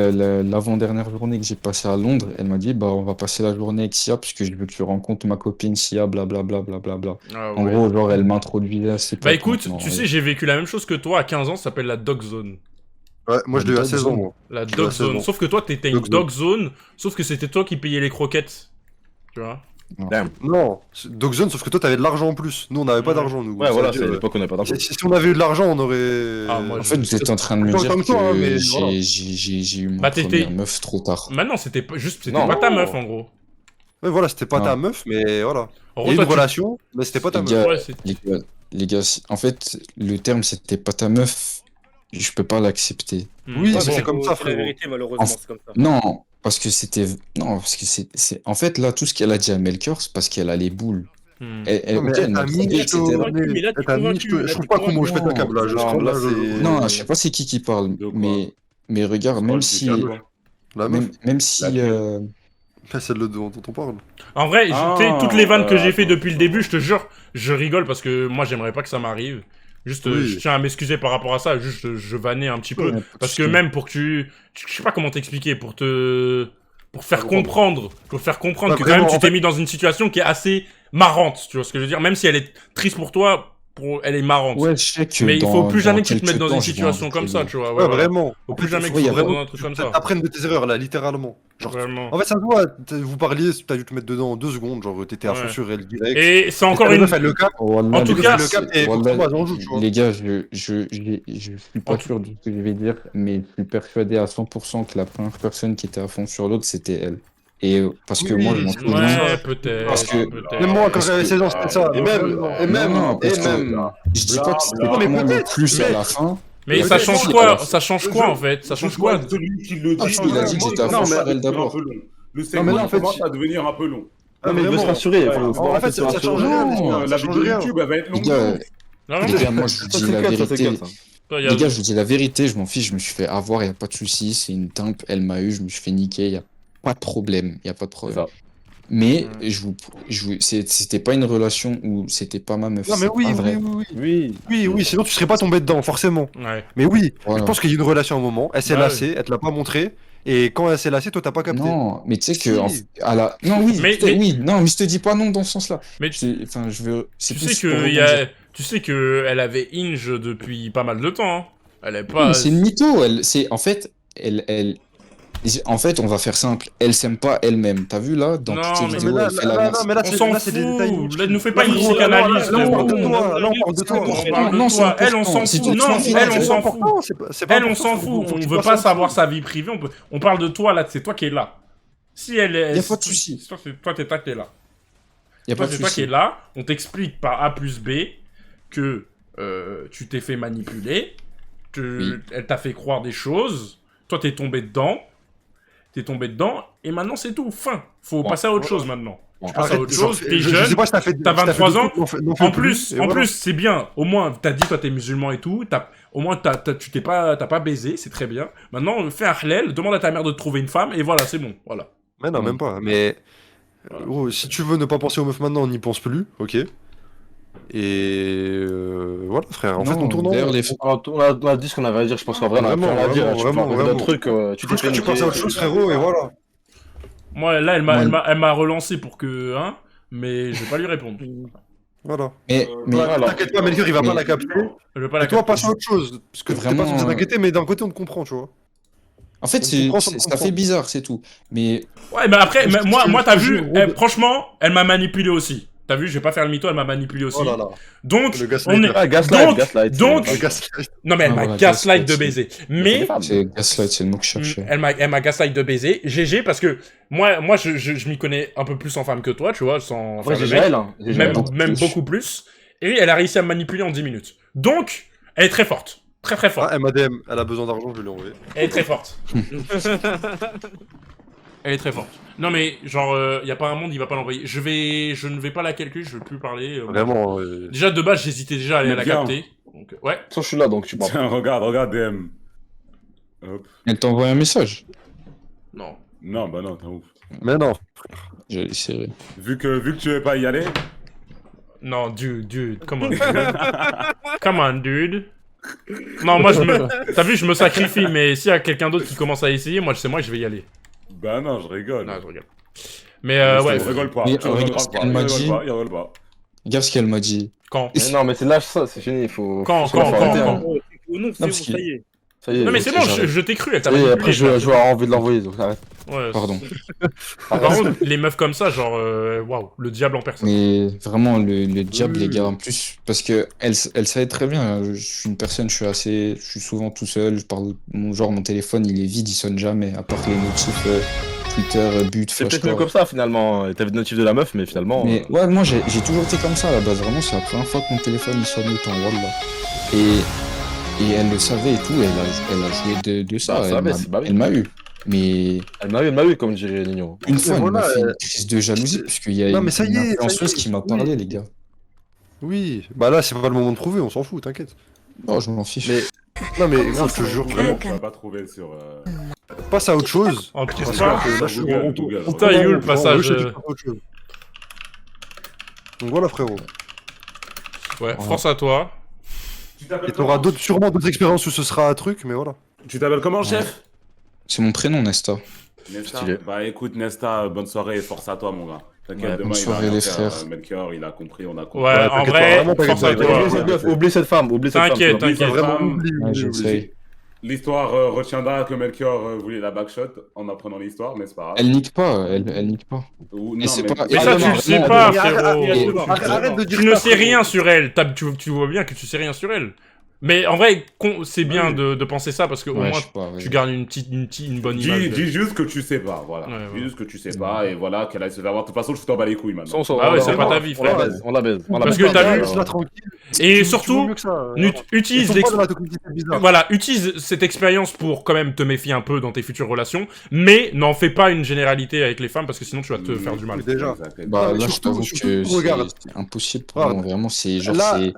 l'avant-dernière journée que j'ai passée à Londres, elle m'a dit, bah, on va passer la journée avec Sia, parce que je veux que tu rencontres ma copine Sia, blablabla, blablabla. Ah En ouais. gros, genre, elle m'introduisait à ses Bah potes écoute, maintenant, tu ouais. sais, j'ai vécu la même chose que toi à 15 ans, ça s'appelle la Dog Zone. Ouais, moi je l'ai eu à Dog 16 ans, Zone. moi. La Je Dog vois, c'est Zone. bon. Sauf que toi, t'étais une Dog Zone. Dog Zone, sauf que c'était toi qui payais les croquettes. Tu vois? Non, Dogzone, sauf que toi t'avais de l'argent en plus. Nous on n'avait pas Ouais. d'argent, nous. Ouais, Ça voilà, veut c'est dire, l'époque où on n'avait pas d'argent. si on avait eu de l'argent, on aurait. Ah, moi, En fait, vous êtes en train de me Autant dire que toi, hein, mais que voilà. j'ai eu ma Bah, t'étais- première meuf trop tard. Maintenant, c'était pas juste, c'était Non. pas ta meuf en gros. Ouais, voilà, c'était pas Non. ta meuf, mais voilà. En Il y a gros, eu toi, une relation, mais c'était pas ta Les meuf. gars, Ouais, c'est- les gars, en fait, le terme c'était pas ta meuf, je peux pas l'accepter. Oui, Hmm. mais Bon. c'est comme ça, C'est la frérot. vérité, malheureusement, Enfin, c'est comme ça. Non, parce que c'était. Non, parce que c'est. En fait, là, tout ce qu'elle a dit à Melchior, c'est parce qu'elle a les boules. Hmm. Non, mais Ok, elle m'a t'as trompé, mis etc. Mais là, tu t'as mis convaincu, je là, trouve tu pas comment je convaincu. pète un câble là. Je Non, scroll là, là, c'est- Non, je sais pas c'est qui parle, De quoi mais regarde, même si. La meuf, Même si. celle dont on parle. En vrai, tu sais, Ah, toutes les vannes que j'ai fait attends, depuis le début, je te jure, je rigole parce que moi, j'aimerais pas que ça m'arrive. Juste, Oui. je tiens à m'excuser par rapport à ça. Juste, je vannais un petit peu. Ouais, Parce que même pour que je sais pas comment t'expliquer, pour faire comprendre. comprendre Ouais, que quand vraiment, même tu en t'es fait- mis dans une situation qui est assez marrante, tu vois ce que je veux dire, même si elle est triste pour toi, elle est marrante. Ouais, je sais que. Mais il faut dans- plus jamais dans que tu te quelques mettes dans temps, une je vais situation arrêter comme ça, de- tu vois. Ouais, voilà. vraiment. Faut plus En fait, jamais il que faut tu te mettes vraiment dans un truc comme ça. T'apprennes de tes erreurs là, littéralement. Genre, Vraiment. en fait, ça se voit, vous parliez, t'as dû te mettre dedans en 2 secondes, genre t'étais à fond Ouais. sur elle direct. Et c'est Et encore la une. meuf, elle le capte, Wallah, En tout les cas, gars, le cap, et faut Wallah, que Thomas en joue, tu vois. les gars, je suis pas sûr de ce que je vais dire, mais je suis persuadé à 100% que la première personne qui était à fond sur l'autre, c'était elle. Et parce que Oui, moi, je m'en c'est souviens. Ouais, peut-être. Parce que- peut-être. Même moi, quand Parce j'avais que- 16 ans, c'était ça. Et même, Non, parce que- Je dis pas que c'était Bla, bla. vraiment le peut-être, plus à mais- la fin. Mais Mais ça c'est change bon, quoi alors. Ça change quoi en fait Ça change quoi Celui qui le dit, Ah, parce qu'il a dit que j'étais à fond sur elle d'abord. Le mais segment là, en fait, commence à devenir un peu long. Ah, mais il veut se Vraiment. rassurer. Ouais. Faut En arrêter fait, de se ça change rassurer. rien. Non, ça La change vidéo rien. YouTube, elle va être Les longue. gars, Non, les non, gars, moi, je vous Ça, dis c'est la clair, ça, c'est vérité. clair, ça. il y a- Les gars, je vous dis la vérité, je m'en fiche, je me suis fait avoir, y a pas de souci, c'est une timpe, elle m'a eu, je me suis fait niquer, y a pas de problème, y a pas de C'est problème. ça. Mais c'était pas une relation où c'était pas ma meuf. Non, mais c'est oui, pas vrai. oui, sinon tu serais pas tombé dedans, forcément. Ouais. Mais oui, Voilà. je pense qu'il y a eu une relation à un moment, elle s'est Bah lassée, elle te l'a pas montré, et quand elle s'est lassée, toi t'as pas capté. Non, mais tu sais Si. que à la non oui, Mais- putain, oui, non, mais je te dis pas non dans ce sens-là. Mais Enfin, je veux c'est tu plus sais pour que rebondir. tu sais que elle avait Inge depuis pas mal de temps. Hein. Elle est Oui, pas. mais c'est une mytho, en fait, on va faire simple, elle s'aime pas elle-même. T'as vu là dans Non, toutes ses mais vidéos, elle fait la non, mais là, On c'est s'en là, c'est des détails fout. inutiles. Là, ne fais pas Là, une frérot, psychanalyse. là, on parle de frérot. toi, là, on parle de toi. On parle Non, de c'est toi. Elle, on important. s'en C'est fout. tout Non, important. elle, on C'est s'en pas fout. important, c'est pas Elle, on important, s'en frérot, fout. faut On que tu veut passes pas à savoir autre sa vie privée. On parle de toi là. C'est toi qui es là. Si elle est. Y a pas de souci. Toi, t'es là. Y a Toi, pas de c'est toi qui souci. es là. On t'explique par A plus B que tu t'es fait manipuler. Oui. Elle t'a fait croire des choses. Toi, t'es tombé dedans. t'es tombé dedans, et maintenant c'est tout, fin. Faut passer à autre chose maintenant. Tu passes à Arrête, autre genre, chose, t'es je jeune, sais pas si t'as fait. t'as si fait 23 de ans. coups, n'en fais En plus, et plus, voilà. c'est bien. Au moins, t'as dit, toi, t'es musulman et tout. Au moins, t'as pas baisé, c'est très bien. Maintenant, fais un halal, demande à ta mère de te trouver une femme, et voilà, c'est bon. Voilà. Mais non, même pas. Mais gros, si tu veux ne pas penser aux meufs maintenant, on n'y pense plus, ok. Et voilà, frère. En fait, on tourne en d'ailleurs, rond. les... On a dit ce qu'on avait à dire, je pense qu'en vrai, on a plus rien à dire. Vraiment, Tu peux en vraiment, faire d'autres trucs, tu t'es Tu penses à autre chose, frérot, et voilà. Moi, là, Moi, elle m'a relancé pour que, hein, mais je vais pas lui répondre. Voilà. mais Voilà, t'inquiète pas, Melchior, il va mais- pas la capter. Je vais pas la Et toi, capter. passe à autre chose. Parce que t'es Vraiment, pas censé t'inquiéter, mais d'un côté, on te comprend, tu vois. en fait, On comprend, on ça comprend. fait bizarre, c'est tout. Mais Ouais, mais après, Je- moi, t'as je- vu, je- franchement, elle m'a manipulé aussi. T'as vu, je vais pas faire le mytho, elle m'a manipulé aussi. Oh là là. Donc, Le gaslighter. on est... Ah, gaslight, Donc- gaslight. donc- Le gaslight. Non, mais elle Ah, m'a voilà, gaslight de gaslight, baiser. C'est Mais, des femmes. c'est gaslight, c'est le mot que je cherchais. elle m'a gaslight de baiser. GG, parce que moi je m'y connais un peu plus en femme que toi, tu vois, sans Après, faire j'ai le mec. Jaël, hein. J'ai Même, Jaël, hein. même plus. beaucoup plus. Et elle a réussi à me manipuler en 10 minutes. Donc, elle est très forte. Très très forte. Ah, elle m'a DM, elle a besoin d'argent, je vais lui envoyer. Elle est très forte. Elle est très forte. Non mais, genre, y a pas un monde, il va pas l'envoyer. Je ne vais pas la calculer, je veux plus parler. Vraiment. Déjà, de base, j'hésitais déjà à aller Mais la bien. capter. Donc, ouais. De toute façon, je suis là, donc tu m'en Tiens, regarde DM. Hop. Elle t'a envoyé un message. Non. Non, bah non, t'es ouf. Mais non. J'allais serrer. Vu que tu veux pas y aller, Non, dude, come on, dude. Come on, dude. Non, moi, t'as vu, je me sacrifie, mais s'il y a quelqu'un d'autre qui commence à essayer, moi, c'est moi, je vais y aller. bah non, je rigole. Non, je regarde. Mais, Je ouais, rigole pas. Mais Je rigole regarde ce pas. qu'elle m'a Il dit. rigole pas. Regarde ce qu'elle m'a dit. quand Mais non, mais c'est lâche ça, c'est fini, il faut. Quand faut arrêter, hein. Non, c'est parce bon, qu'il- ça y est. Ça y est. Non, mais c'est ok, bon, j'arrête. je t'ai cru, elle t'a Et manipulé. après, je vais avoir envie de l'envoyer, donc arrête. Ouais, Pardon. Par contre, les meufs comme ça, genre, waouh, le diable en personne. Mais vraiment, le diable, Oui. les gars, en plus, parce que elle savait très bien, je suis une personne, je suis souvent tout seul, je parle, mon téléphone, il est vide, il sonne jamais, à part les notifs Twitter, but, C'est peut-être mieux flashcore. comme ça, finalement. T'avais le notif de la meuf, mais finalement. Mais ouais, moi, j'ai toujours été comme ça, à la base, vraiment, c'est la première fois que mon téléphone, il sonne autant, wallah. Et elle le savait et tout, elle a joué de ça, Bah, ça va, bah oui. elle m'a eu. Mais Elle m'a eu, comme dirait Nino. une fois, elle m'a voilà, fait une crise de jalousie, puisqu'il y a Non, mais ça y une est, ça y influenceuse est. qui m'a Oui. parlé, les gars. Oui. Bah là, c'est pas le moment de prouver, on s'en fout, t'inquiète. Oh, je m'en fiche. Mais. Non, mais gros, je te jure, vraiment. Tu vas pas trouver sur. Passe à autre chose. En Parce plus, que là, je suis Google, Google. Putain, il est où le on- passage on- on- on- autre chose. Donc voilà, frérot. ouais, France à toi. Et t'auras sûrement d'autres expériences où ce sera un truc, mais voilà. Tu t'appelles comment, chef C'est mon prénom, Nesta. Nesta. Stylé. Bah écoute, Nesta, bonne soirée et force à toi, mon gars. T'inquiète, Ouais, demain, bonne il va soirée, rien les faire. frères. Melchior, il a compris, on a compris. Ouais, en t'inquiète pas, vrai, vraiment, force à t'inquiète pas, toi. Oublie cette meuf, oublie cette femme, oublie cette femme. T'inquiète, tu vois. t'inquiète. Vraiment, Femme. oublie, Ouais, oublie, j'essaye. L'histoire retiendra que Melchior voulait la backshot en apprenant l'histoire, mais c'est pas grave. Elle nique pas, elle nique pas. Ou- Et non, c'est mais- pas- Mais Ah, ça, non, tu non, le sais vraiment, pas, arrête, frérot. Arrête de dire Tu ne ça, sais frérot. rien sur elle. Tu vois bien que tu sais rien sur elle. Mais en vrai, c'est bien de penser ça parce que au Ouais, moins je sais pas, ouais. tu gardes une bonne image. Dis juste que tu sais pas, voilà. Ouais, Dis ouais. juste que tu sais pas, et voilà, qu'elle aille se faire voir. De toute façon, je t'en bats les couilles maintenant. Ah ouais, c'est pas ta vie, On la frère. baise, on la baise. on la Parce baise. que t'as vu- Laisse-la tranquille. Et Tu surtout, vaux mieux que ça. utilise Ils sont pas dans la toxicité bizarre. voilà, utilise cette expérience pour quand même te méfier un peu dans tes futures relations, mais n'en fais pas une généralité avec les femmes parce que sinon tu vas te faire du mal. Déjà. Bah Non, mais là, je surtout- t'avoue surtout, que regarde. c'est impossible pour moi, Regarde. vraiment, c'est genre, Là- Non, mais-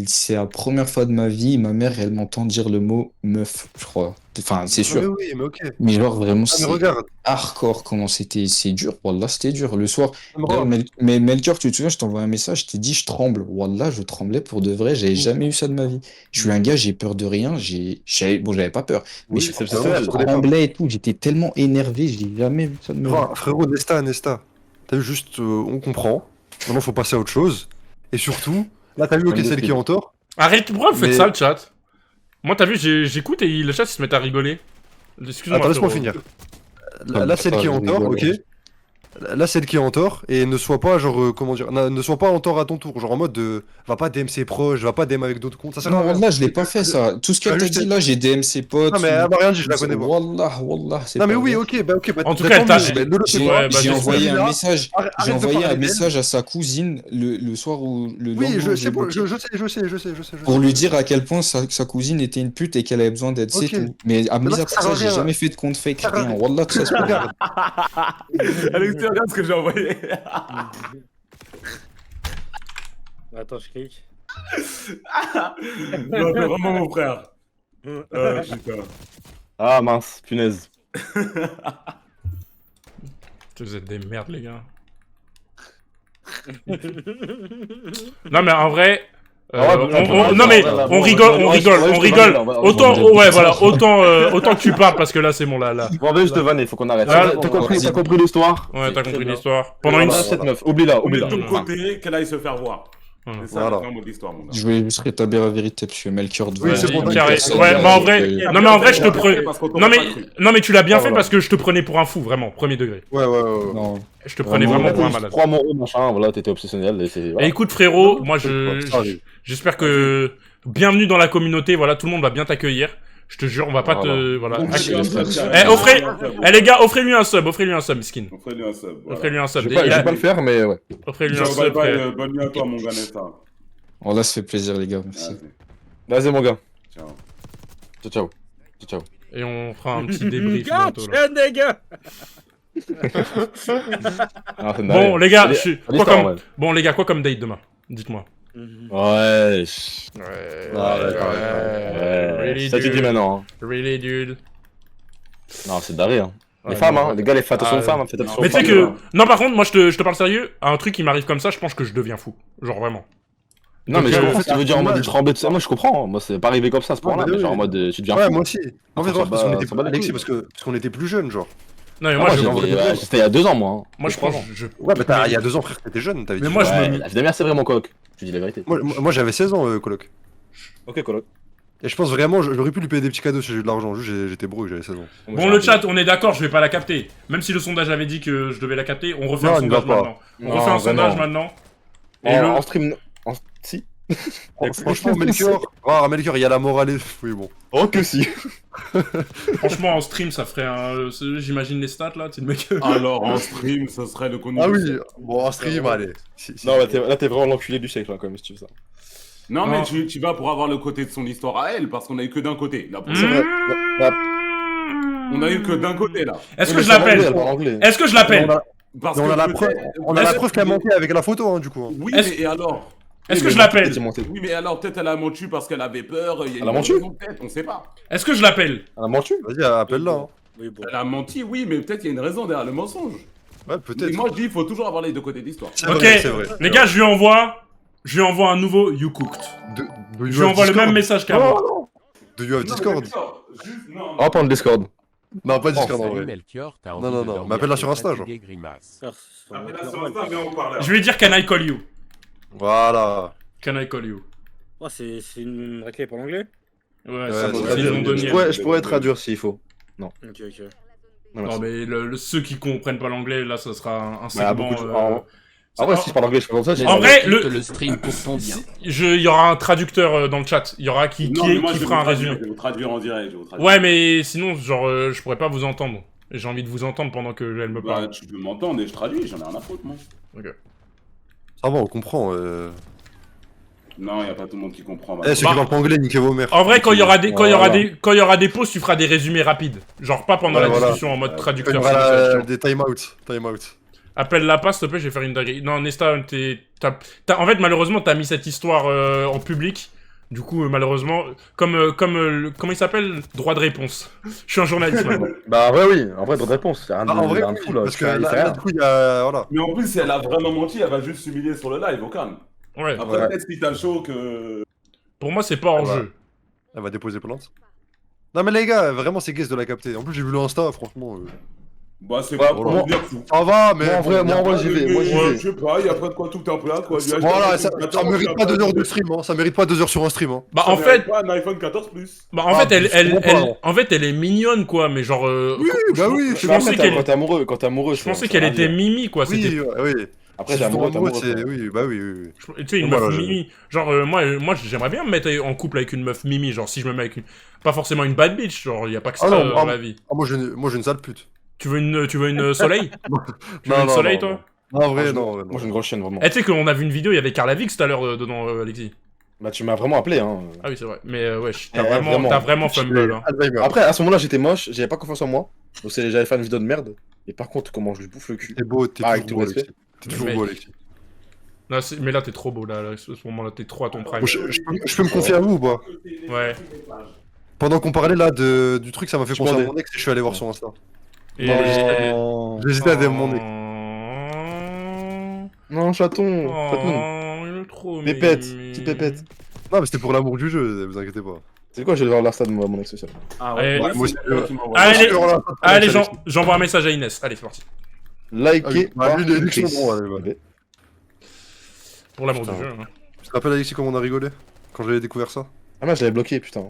c'est la première fois de ma vie, ma mère, elle m'entend dire le mot meuf, je crois. Enfin, c'est Non, mais sûr. oui, mais ok. Mais genre, vraiment, Ah, mais c'est regarde. hardcore comment c'est dur. Wallah, c'était dur. Le soir, Non, mais d'ailleurs, regarde. Mais Melchior, tu te souviens, je t'envoie un message, je t'ai dit, je tremble. Wallah, je tremblais pour de vrai, j'avais jamais eu ça de ma vie. Je suis un gars, j'ai peur de rien, bon, j'avais pas peur, mais Oui, je c'est ça, je tremblais et tout, j'étais tellement énervé, j'ai jamais vu ça de ma vie. Frérot, Nesta. T'as vu, juste, on comprend. Maintenant, faut passer à autre chose. Et surtout, là, t'as vu, ok, Comme celle des qui est en tort. Arrête, pourquoi vous faites Mais- ça le chat? Moi t'as vu, j'écoute et le chat il se met à rigoler. Excuse-moi. Attends, laisse-moi frérot. finir. Là, celle qui est en tort, ok. là c'est elle qui est en tort et ne sois pas genre comment dire, ne sois pas en tort à ton tour, genre en mode va pas DM ses proches, va pas DM avec d'autres comptes, ça sert à Non, rien. là, je l'ai pas fait ça. Tout ce qu'elle Ah, t'a juste- dit là, j'ai DM ses potes. Non mais elle m'a rien dit, je la connais pas. Wallah, c'est Non mais pas oui, vrai. ok, bah En tout bah, cas, tant t'as- mieux, mais ne le fais J'ai pas. Ouais, bah, j'ai envoyé un Là, message. arrête J'ai de envoyé parler un d'elle. message à sa cousine le soir où le Oui, lendemain où c'est j'ai bon, bloqué. je sais. Pour lui dire à quel point sa cousine était une pute et qu'elle avait besoin d'aide, c'est Ok. tout. Mais à Mais mis là, à ça part sert à ça, j'ai rien. jamais fait de compte fake, Ça sert à rien. rien. Wallah, tout ça se peut. Regarde. Alexis, regarde ce que j'ai envoyé. Attends, je clique. Non, t'es vraiment mon frère. Putain. Ah mince, punaise. Vous êtes des merdes, les gars. Non, mais en vrai. Non mais on rigole. Autant, ouais, voilà, autant que tu parles parce que là c'est bon là. Bon, vas-y, je te vanne, il faut qu'on arrête. Ah, T'as compris l'histoire? Ouais, t'as Très compris bien. l'histoire. Pendant une. Voilà, cette meuf, oublie-la, On est de oublie-la. ton côté, qu'elle aille se faire voir. Voilà. C'est ça Voilà. le vrai mot de l'histoire, mon gars. Je voulais juste rétablir la vérité parce que Melchior devait. Oui, c'est bon, Carré. t'inquiète. Ouais, mais en vrai. Non mais en vrai je te prenais. Parce qu'on Non t'aurait pas cru. mais tu l'as bien Ah, fait voilà. parce que je te prenais pour un fou, vraiment, premier degré. Ouais. Non, Je te prenais vraiment pour un malade. 3 mots, machin, voilà, t'étais obsessionnel. Et c'est. Et Voilà. écoute frérot, moi Ça arrive. j'espère que bienvenue dans la communauté, voilà, tout le monde va bien t'accueillir. Je te jure, on va pas te voilà. Donc, Ah, je vais je- un sub, Eh, offrez- Eh les gars, offrez-lui un sub, Miskin. Offrez-lui un sub. voilà. Offrez-lui un sub. Je vais Il a- pas le faire, mais ouais. Offrez-lui un Ciao, bye sub, frère. bye, bonne nuit à toi, mon gars Nesta. Voilà, ça fait plaisir, les gars. Merci. Vas-y, Vas-y, mon gars. ciao. Ciao. Ciao. Et on fera un petit débrief Gars, bientôt. Là. tiens, les gars. Ah, c'est Bon dingue. les gars, Allez, je suis... allez, quoi ça, comme... ouais. Bon les gars, quoi comme date demain? Dites-moi. Ouais. Really, Ça tu dis dude. maintenant. Really dude. Non, c'est daré. Hein. Ouais, Les femmes, non. hein. Les gars, les faites attention Ah, aux femmes, faites attention Mais aux tu sais femmes. que... Non par contre, moi je te parle sérieux, un truc qui m'arrive comme ça, je pense que je deviens fou. Genre vraiment. Non, mais je Donc, comprends ce que tu veux dire en mode dommage. trembler de ça. Moi, je comprends. Moi, c'est pas arrivé comme ça à ce point-là, mais mais oui. genre en mode tu deviens Ouais, fou. moi aussi. En fait, Enfin, parce qu'on ça était bat les Alexis, couilles. parce qu'on était plus jeunes, genre. Non mais Ah, moi, moi, je... c'était il y a 2 ans, moi. Hein. Moi je Trois pense... ans. Ouais, bah il y a 2 ans, frère, t'étais jeune, t'avais Mais dit. moi, je Ouais, me- la vie de mère, c'est vraiment coq. Je dis la vérité. Moi, j'avais 16 ans, coloc. Ok, coloc. Et je pense vraiment, j'aurais pu lui payer des petits cadeaux si j'ai eu de l'argent. Juste, j'étais broke, j'avais 16 ans. Bon le chat, on est d'accord, je vais pas la capter. Même si le sondage avait dit que je devais la capter, on refait Non, un il va sondage pas. maintenant. On Non, refait un bah sondage non. maintenant. Et En le... stream. Si. Franchement, Melchior, Melchior, il y a la morale. Oui, bon. Oh, que si. Franchement, en stream, ça ferait un... J'imagine les stats, là, tu sais, le mec... Alors, en stream, ce serait le connu. Ah oui, bon, en stream, allez. Non, là, t'es vraiment l'enculé du siècle, hein, quand même, si tu veux ça. Non, mais Non. tu vas pour avoir le côté de son histoire à elle, parce qu'on a eu que d'un côté. Là, pour C'est vrai. On a eu que d'un côté, là. Est-ce que je l'appelle Est-ce que je l'appelle Parce Mais on a la peut-être- preuve, Est-ce- la preuve qu'elle manquait avec la photo, hein, du coup. hein. Oui, Est-ce- mais et alors Est-ce que je l'appelle Oui, mais alors, peut-être elle a menti parce qu'elle avait peur. Il y a Elle une a menti raison, peut-être, on sait pas. Est-ce que je l'appelle Elle a menti. Vas-y, appelle-la. Hein. Oui, bon. Elle a menti, oui, mais peut-être il y a une raison derrière le mensonge. Ouais, Et peut-être. moi, je dis, il faut toujours avoir les deux côtés d'histoire. C'est Ok, vrai, c'est vrai. les gars, je lui envoie un nouveau You Cooked. Je lui envoie le même message qu'avant. De You have Discord. On va prendre Discord. Non, pas Discord en Salut vrai. Melchior, t'as Non, envie non, de non, dormir m'appelle là tes sur Insta, genre. fatigués grimaces. Frère, c'est normal. Je vais dire Can I call you Voilà. Can I call you Ah, c'est une raclée pour l'anglais. Ouais, c'est c'est une londonienne. Je pourrais traduire s'il faut. Ok, ok. Non, mais ceux qui comprennent pas l'anglais, là, ça sera un Ouais, segment... beaucoup de- Ah ouais, si je parle anglais, je fais comme ça. En vrai, Écoute le stream pour ton bien. il y aura un traducteur dans le chat. Il y aura qui Non, mais moi, je vais fera un vous traduire, résumé. Je vais vous traduire en direct. je vais vous traduire. Ouais, mais sinon, genre, je pourrais pas vous entendre. Et j'ai envie de vous entendre pendant que elle me Bah, parle. tu peux m'entendre et je traduis, j'en ai rien à foutre, moi. Ça va, on comprend. Non, y a pas tout le monde qui comprend. Eh, ceux qui parlent pas anglais, niquez vos mères. En vrai, quand il y aura des Voilà. pauses, tu feras des résumés rapides. Genre pas pendant Ouais, la voilà. discussion en mode Il y traducteur. aura sinon ça va être chiant. des time-out. Appelle-la pas, s'il te plaît, je vais faire une dinguerie. Non, Nesta, en fait, malheureusement, t'as mis cette histoire en public. Du coup, malheureusement, comment il s'appelle? Droit de réponse. Je suis un journaliste maintenant. Bah, ouais, oui. En vrai, bonne réponse. C'est un Ah, en vrai, un oui, fou, là. parce que Il fait là, rien. du coup, il y a. Voilà. Mais en plus, si elle a vraiment menti, elle va juste s'humilier sur le live, au calme. Ouais. Après, Ouais. peut-être si t'as chaud que. Pour moi, c'est pas hors Ouais. jeu. Elle va déposer plainte. Non, mais les gars, vraiment, c'est guess de la capter. En plus, j'ai vu le Insta, franchement. Bah, c'est Ouais, pas moi- dire fou. Ça va, mais. Moi, en vrai, j'y vais. Moi, j'y Je vais. sais pas, y a pas de quoi tout un plat, quoi. Lui acheter Voilà, un ça iPhone 14, mérite pas 2 heures de stream, hein. Ça mérite pas 2 heures sur un stream, hein. Bah ça en mérite fait, pas un iPhone 14 Plus. bah en Ah, fait, elle, je elle, comprends elle, pas, non. en fait, elle est mignonne quoi, mais genre, Oui, bah oui. je Mais pensais après, qu'elle, quand t'es amoureux, je pensais qu'elle était mimi quoi. C'était, Oui, oui. Après, Si t'es tu tombes amoureux, amoureux, quoi. c'est. Oui, bah oui, oui. tu sais, une Voilà, meuf je- mimi. Genre, moi, j'aimerais bien me mettre en couple avec une meuf mimi. Genre, si je me mets avec une, pas forcément une bad bitch. Genre, y a pas que ça Ah non, dans la vie. Ah, moi, j'ai une sale pute. Tu veux une soleil? Tu veux Non, une non, soleil, non, toi? non. Non, en vrai, Ah, non. Moi, j'ai une grosse chienne, vraiment. Eh, tu sais qu'on a vu une vidéo, il y avait Carla Vix tout à l'heure dedans, Alexis. Bah, tu m'as vraiment appelé, hein. Ah oui, c'est vrai. Mais wesh, Eh, vraiment. t'as vraiment fumble, hein. Alzheimer. Après, à ce moment-là, j'étais moche, j'avais pas confiance en moi. Donc, j'avais fait une vidéo de merde. Et par contre, comment je lui bouffe le cul. T'es beau, t'es Ah, avec toujours tout beau, le respect. Alexis. T'es toujours Mais beau, mec. Alexis. Non, mais là, t'es trop beau, là, à ce moment-là, t'es trop à ton prime. Je peux me confier à vous ou pas? Ouais. Pendant qu'on parlait là du truc, ça m'a fait Je penser à demandais. mon ex et je suis allé voir son Insta. Et... Non, J'ai hésité à DM mon ex. non, chaton. Oh, il est trop Pépette, mimi. petite pépette. Non, mais c'était pour l'amour du jeu, vous inquiétez pas. C'est quoi, je vais voir l'insta de mon ex social. Ah Allez, moi aussi, Allez, Sur l'Insta, Allez, Alexis. j'envoie un message à Inès. Allez, c'est parti. Liké. Bah, lui, les Chris. X sont bons, allez, va. Pour l'amour du Putain. jeu. Hein. Tu te rappelles, Alexis, comment on a rigolé quand j'avais découvert ça? Ah, moi, je l'avais bloqué, putain.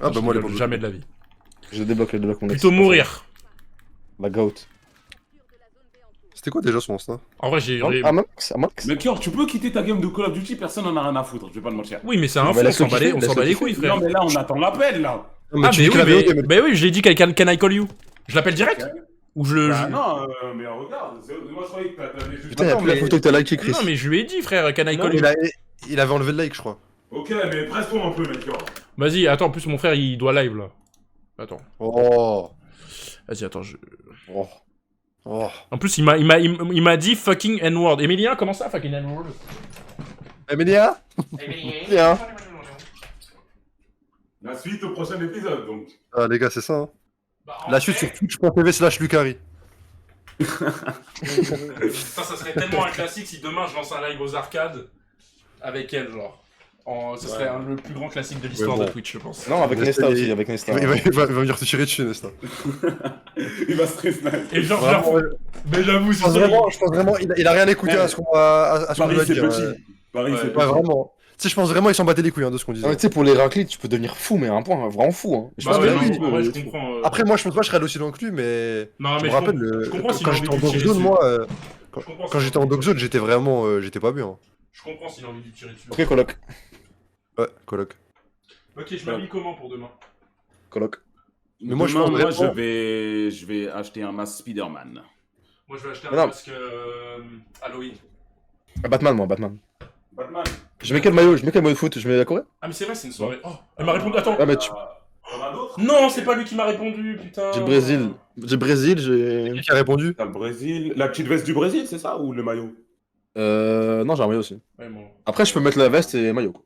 Ah, bah, moi, les rigole jamais de la vie. Je débloque mon ex. Plutôt mourir. La goat. C'était quoi déjà son Insta? En vrai, j'ai. Ah, Max, à Max. Mais Kior, tu peux quitter ta game de Call of Duty, personne en a rien à foutre, je vais pas te mentir. Oui, mais c'est un Bah, fou, on laisse-le s'en bat les- kiffer, on s'en laisse-le bat les kiffer. couilles, frère. Non, mais là, on attend l'appel, là. Non, mais Ah, tu mais dis que la oui, VOD, mais oui, je l'ai dit, can I call you? Je l'appelle direct? Ou je le. Bah non, mais regarde, moi je croyais que t'avais juste... Putain, y'a Attends, plus la mais- photo que t'as liké, Chris. Non, mais je lui ai dit, frère, can I Non, call you? il avait enlevé le like, je crois. Ok, mais presse-toi un peu, mec, Kior. Vas-y, attends, en plus, mon frère, il doit live, là. Attends. Oh. Vas-y, attends, je. Oh. Oh. En plus, il m'a dit fucking N-word. Emilien, comment ça, fucking N-word? Emilia? Bien. La suite au prochain épisode, donc. Ah, les gars, c'est ça, hein. Bah, en La suite vrai, sur twitch.tv/Lucari. ça serait tellement un classique si demain je lance un live aux arcades avec elle, genre. Ce serait le plus grand classique de l'histoire Ouais, de bon. Twitch, je pense. Non, avec Mais Nesta c'est- aussi, avec Nesta. Il va venir te tirer dessus, Nesta. Il va stresser. Et genre, Vraiment, j'avoue, mais j'avoue, Je c'est pense ça. vraiment, il a rien écouté à ce qu'on va Paris, c'est dire. petit. Paris, c'est Ouais, petit. vraiment. Tu sais, je pense vraiment il s'en battait les couilles hein, de ce qu'on disait. Non, mais tu sais, pour les raclettes, tu peux devenir fou, mais à un point, vraiment fou. Hein. Je Bah pense ouais, que non, lui, en vrai, je comprends. Après, moi, je pense pas que je serais allé aussi loin que lui, mais. Non, Je mais me rappelle, je comprends s'il quand a j'étais envie en de lui tirer dog zone, dessus. moi, Je comprends quand s'il j'étais a en envie dog de- zone, j'étais vraiment. J'étais pas bien. Je comprends s'il a envie de lui tirer dessus. Ok, coloc. Ouais, coloc. Ok, je m'habille comment pour demain? Coloc. Mais moi, je Demain, pense moi, vraiment- je vais acheter un masque Spider-Man. Moi, je vais acheter Mais un non. masque Halloween. Ah, Batman, moi, Batman. Batman. Je mets quel maillot de foot? Je mets la Corée? Ah, mais c'est vrai, c'est une soirée. Oh, elle m'a répondu. Attends. Ah, mais tu. T'en as d'autres? Non, c'est pas lui qui m'a répondu, putain. J'ai le Brésil. J'ai Brésil, j'ai. Qui a répondu? T'as le Brésil. La petite veste du Brésil, c'est ça? Ou le maillot? Non, j'ai un maillot aussi. Ouais, bon. Après, je peux mettre la veste et maillot. Quoi.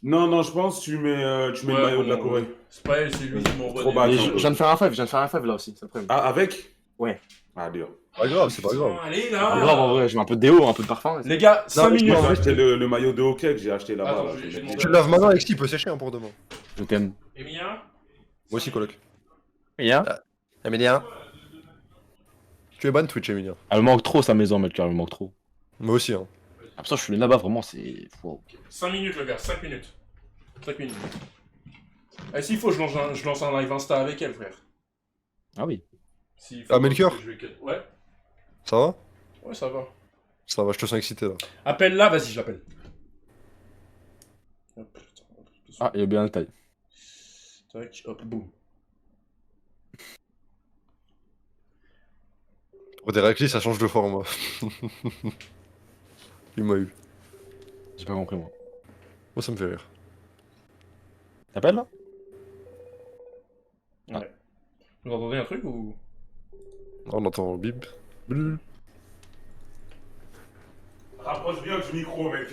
Non, je pense que tu mets le Ouais, maillot de la bon, Corée. C'est pas elle, c'est lui qui m'envoie Trop des- bas. Et Attends, je viens de faire un five, là aussi, ça après. Ah, avec? Ouais. Ah, dur. Pas grave, c'est pas grave. Putain, allez Pas là. grave en vrai, je mets un peu de déo, un peu de parfum. Les gars, 5 mais je minutes. pense- En vrai, c'était le maillot de hockey que j'ai acheté là-bas. Attends, là, je vais j'ai demander. mis- Tu le laves maintenant avec qui il peut sécher hein, pour demain. Je t'aime. Emilien. Moi aussi, coloc. Bien. Emilien. Tu es ban Twitch, Emilien. Elle me manque trop sa maison, mec, elle me manque trop. Moi aussi, hein. Après ça, je suis là-bas, vraiment, c'est. Wow. 5 minutes, le gars, 5 minutes. 5 minutes. Et s'il faut, je lance un live Insta avec elle, frère. Ah oui. S'il Ah, Melchior je vais- Ouais, Ça va? ouais, ça va. Ça va, je te sens excité là. Appelle-la, vas-y, je l'appelle. Hop, putain, hop, Ah, il y a bien le taille. tac, hop, boum. Pour des raclis, ça change de format. Il m'a eu. J'ai pas compris, moi. Moi, ça me fait rire. T'appelles là? Vous entendez un truc ou... On entend bip. Rapproche bien du micro, mec.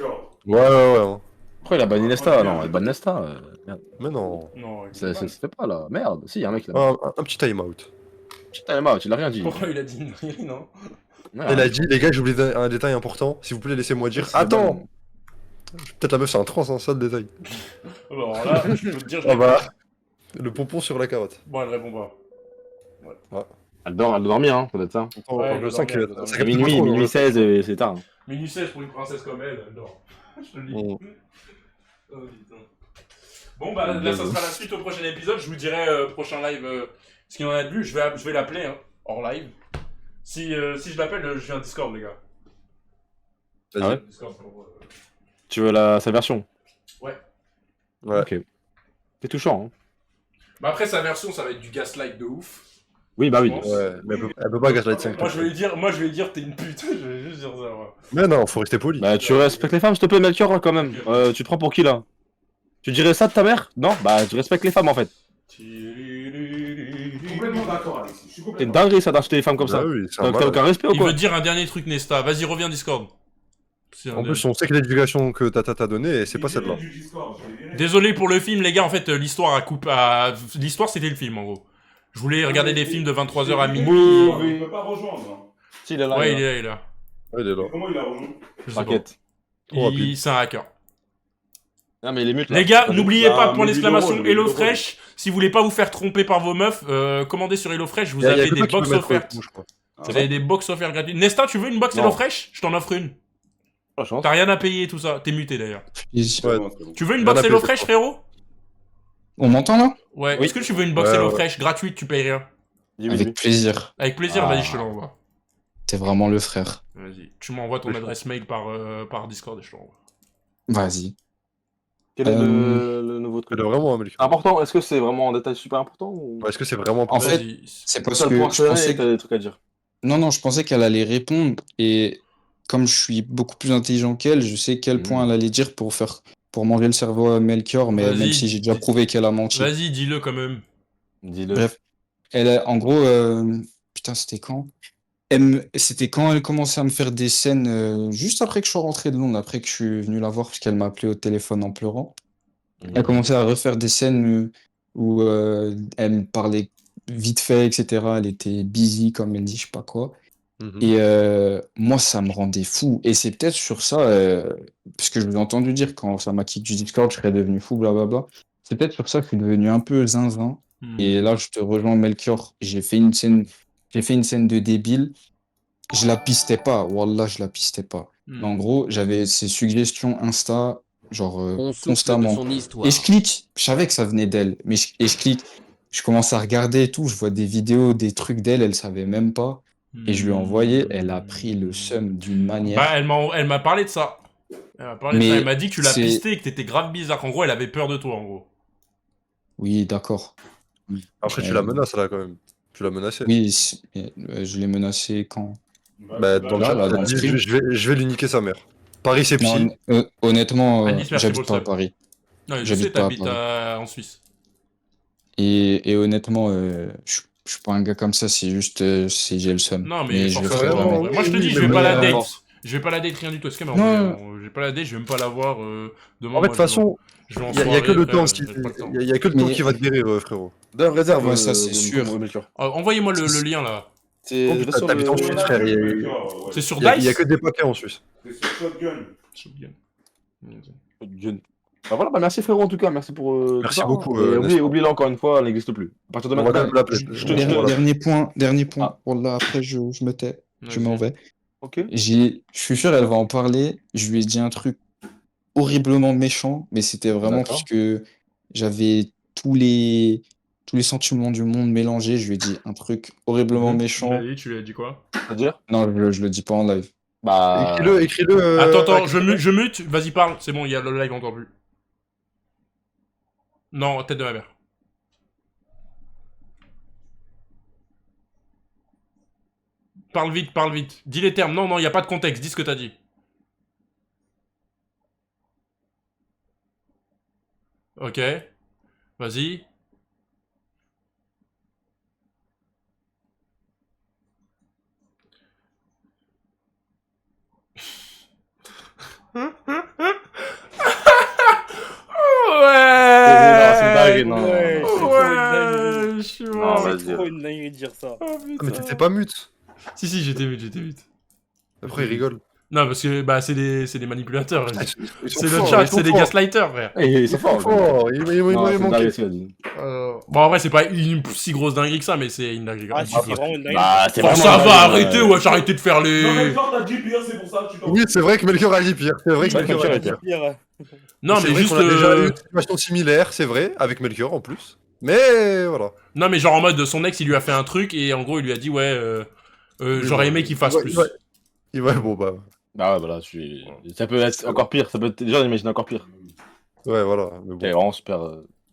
Ouais, hein. Pourquoi il a banni Nesta? Non, il banni Nesta. Merde. Mais non. Non, il Ça dit pas. se fait pas là. Merde. Si, y a un mec là. Un petit time out. Putain, Emma, tu l'as rien dit. Pourquoi il a dit une dinguerie, non? Merde. Elle a dit, les gars, j'ai oublié un détail important. S'il vous plaît, laissez-moi dire. C'est Attends bon. Peut-être la meuf, c'est un trans, hein, ça le détail. Alors là, je peux te dire... je Ah l'ai bah. pas. Le pompon sur la carotte. Bon, elle répond pas. Elle doit dormir, hein, peut-être ça. Attends, Ouais, je sens que dormir, ça À capte pas minuit, trop, minuit hein. 16, et c'est tard. Minuit 16 pour une princesse comme elle, non. Je te le dis. Mm. Oh, putain. Bon, bah là, ça sera la suite au prochain épisode. Je vous dirai prochain live ce qu'il en a de vu. Je vais l'appeler, hein, hors live. Si je l'appelle, je viens Discord, les gars. Vas-y. Ah ouais Discord pour, Tu veux sa version? Ouais. Ok. C'est touchant, hein. Bah après, sa version, ça va être du gaslight de ouf. Oui, bah oui. Je pense. Ouais, mais elle peut pas Gaslight 5. Moi, je vais lui dire, t'es une pute. Je vais juste dire ça, moi. Mais non, faut rester poli. Bah, tu respectes les femmes, s'il te plaît, Melchior, hein, quand même. Tu te prends pour qui, là? Tu dirais ça de ta mère? Non? Bah, tu respectes les femmes, en fait. Complètement d'accord, Alexis. Je suis C'est une complètement dinguerie, ça, d'acheter les femmes comme ça. Bah oui, c'est un T'as malade. aucun respect ou Il quoi? veut dire un dernier truc, Nesta. Vas-y, reviens Discord. C'est un En dernier. plus, on sait que l'éducation que Tata t'a donnée, et c'est pas celle-là. du Discord, je l'ai viré. Désolé pour le film, les gars. En fait, l'histoire a coupé. L'histoire, c'était le film, en gros. Je voulais regarder des films de 23h à minuit. Il peut pas rejoindre. hein. Si, il est là. Ouais, il est là. il est là. Ouais, il est là. Comment il a rejoint Je sais pas. T'inquiète. Trop rapide. C'est un hacker. Non, mais il est mute, là. Les gars, Vas-y. n'oubliez pas, point mais d'exclamation, vidéo, HelloFresh. Si vous voulez pas vous faire tromper par vos meufs, commandez sur HelloFresh. Vous Y a avez que des toi qui box peux mettre offertes. le coup, je crois. Vous avez des box offertes gratuites. Nesta, tu veux une box Non. HelloFresh? Je t'en offre une. Oh, chance. T'as rien à payer, tout ça. T'es muté d'ailleurs. Ouais. C'est bon, c'est bon. Tu veux une Rien box à payer, HelloFresh, c'est frérot? On m'entend là? Ouais. Oui. Est-ce que tu veux une box Ouais, HelloFresh gratuite? Tu payes rien. Dis oui, Avec oui. plaisir. Avec plaisir, Ah. vas-y, je te l'envoie. T'es vraiment le frère. Vas-y. Tu m'envoies ton Oui. adresse mail par Discord et je te l'envoie. Vas-y. Quel est le nouveau truc? Il est vraiment américain. Important, est-ce que c'est vraiment un détail super important ou... Est-ce que c'est vraiment En fait, Vas-y. c'est parce Ça, le que point je pensais et t'as des trucs à dire. Non, je pensais qu'elle allait répondre et comme je suis beaucoup plus intelligent qu'elle, je sais quel point elle allait dire pour manger le cerveau à Melchior, mais Vas-y, même si j'ai déjà dis- prouvé qu'elle a menti. Vas-y, dis-le quand même. Dis-le. Bref, en gros, putain, c'était quand? C'était quand elle commençait à me faire des scènes juste après que je sois rentré de Londres, après que je suis venu la voir parce qu'elle m'a appelé au téléphone en pleurant. Elle commençait à refaire des scènes où elle me parlait vite fait, etc. Elle était busy, comme elle dit, je sais pas quoi. Mhm. Et moi, ça me rendait fou. Et c'est peut-être sur ça, parce que je vous ai entendu dire quand ça m'a quitté du Discord, je serais devenu fou, blablabla. C'est peut-être sur ça que je suis devenu un peu zinzin. Et là, je te rejoins, Melchior. J'ai fait une scène de débile. Je la pistais pas. Wallah, je la pistais pas. Mais en gros, j'avais ces suggestions Insta, genre On souffle de constamment. son histoire. Et je clique. Je savais que ça venait d'elle. Et je clique. Je commence à regarder et tout. Je vois des vidéos, des trucs d'elle. Elle savait même pas. Et je lui ai envoyé. Elle a pris le seum d'une manière. Bah, elle m'a parlé de ça. Elle m'a parlé de Mais ça. Elle m'a dit que tu l'as c'est- pisté et que t'étais grave bizarre. Qu'en gros, elle avait peur de toi, en gros. Oui, d'accord. Après, tu la menaces là quand même. Tu l'as menacé. Oui, je l'ai menacé quand. Bah, dans le Là, chat, là, elle a dans le dit, stream. je vais lui niquer sa mère. Paris, c'est psy. Non, honnêtement, Anis, merci pour j'habite le pas à sub. Paris. Non, je J'habite sais, pas à t'habites Paris. en Suisse. Et honnêtement, je suis pas un gars comme ça, c'est juste j'ai le seum. Non, mais je le force à ferai toi. jamais. Moi, je te Oui, dis, je mais vais pas la mais, date. Je vais pas la date, rien du tout. Est-ce que Non. j'ai pas la date, je vais même pas la voir demain. En fait, de toute façon, je vais en il y a soirée, que le frère, temps j'ai pas le temps. il y a que le temps Mais- qui va te guérir, frérot. D'ailleurs, réserve. Ouais, ça, c'est sûr. Envoyez-moi le lien là. Oh, putain, t'habites en Suisse, frère. C'est sur Il y a Dice. que des paquets en Suisse. C'est sur Shotgun. Shotgun. Bah voilà, bah merci frérot en tout cas, merci pour Merci tout ça, beaucoup, Et Nestor. oublie-le encore une fois, elle n'existe plus. À partir de On va quand maintenant, même l'appeler. je te- On je te- va l'appeler. Dernier point. Ah. Voilà, après, je me tais. Je Vas-y. m'en vais. Ok. Je suis sûr, elle va en parler. Je lui ai dit un truc horriblement méchant, mais c'était vraiment D'accord. parce que j'avais tous les sentiments du monde mélangés. Je lui ai dit un truc horriblement Mhm. méchant. Vas-y, tu lui as dit quoi? C'est-à-dire Non, je le dis pas en live. Bah. Écris-le. Attends, je mute. Vas-y, parle. C'est bon, il y a le live entendu. Non, tête de ma mère. Parle vite, parle vite. Dis les termes. Non, il n'y a pas de contexte. Dis ce que t'as dit. Ok. Vas-y. C'est une dinguerie, non. Ouais, c'est trop une dinguerie. Ouais, je suis Non, mort. vas-y. C'est trop une dinguerie de dire ça. Oh, Ah, mais putain. t'étais pas mute. Si, j'étais vite. Après, il rigole. Non, parce que bah, c'est des manipulateurs. Ils sont C'est le forts, chat, ils sont c'est des forts. gaslighters, frère. Ils Ils sont sont forts. forts. Ils Non, m'ont c'est manqué. dingue, ce qu'il a dit. Bon, en vrai, c'est pas une si grosse dinguerie que ça, mais c'est une dinguerie. Ah, si, c'est vraiment une dingue. Bah, c'est Oh, vraiment ça une va, dinguerie, arrêtez, wesh, arrêtez de faire Non, les... Melchior, t'as dit pire, c'est pour ça que tu t'en Oui, c'est vrai que Melchior a dit pire. C'est vrai que Ouais, Melchior a dit Melchior pire. est Pire. Non, C'est mais vrai juste... qu'on a déjà eu une situation similaire, c'est vrai, avec Melchior en plus. Mais voilà. Non, mais genre en mode, son ex, il lui a fait un truc, et en gros, il lui a dit, ouais, j'aurais aimé qu'il fasse plus. Ouais, bon bah. Bah ouais, voilà, ça peut être encore pire, ça peut être... Déjà, on imagine encore pire. Ouais, voilà. Mais T'es bon. vraiment super...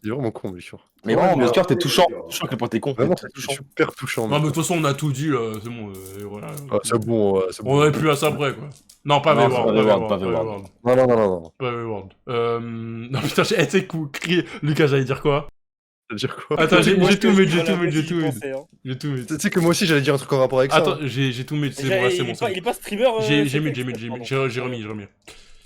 Il est vraiment con, Melchior. Mais vraiment, Melchior, t'es touchant. Touchant à quel point t'es con. Vraiment, T'es c'est touchant. super touchant. Non, mais de toute façon, on a tout dit, là, c'est bon, voilà. Ah, c'est bon, c'est On bon. en est plus à ça près, quoi. Non, pas Non, Wayward, c'est pas Wayward, pas Wayward. Non. Pas Wayward. Non, putain, j'ai été crié. Lucas, j'allais dire quoi? C'est-à-dire quoi? Attends, j'ai Moi, tout je mis, pense j'ai qu'il tout mis. pensait, hein. J'ai tout mis. Tu sais que moi aussi j'allais dire un truc en rapport avec ça. Attends, hein. j'ai tout mis, c'est bon, là, c'est bon, c'est Il est bon. pas streamer. J'ai mis, pardon. j'ai remis.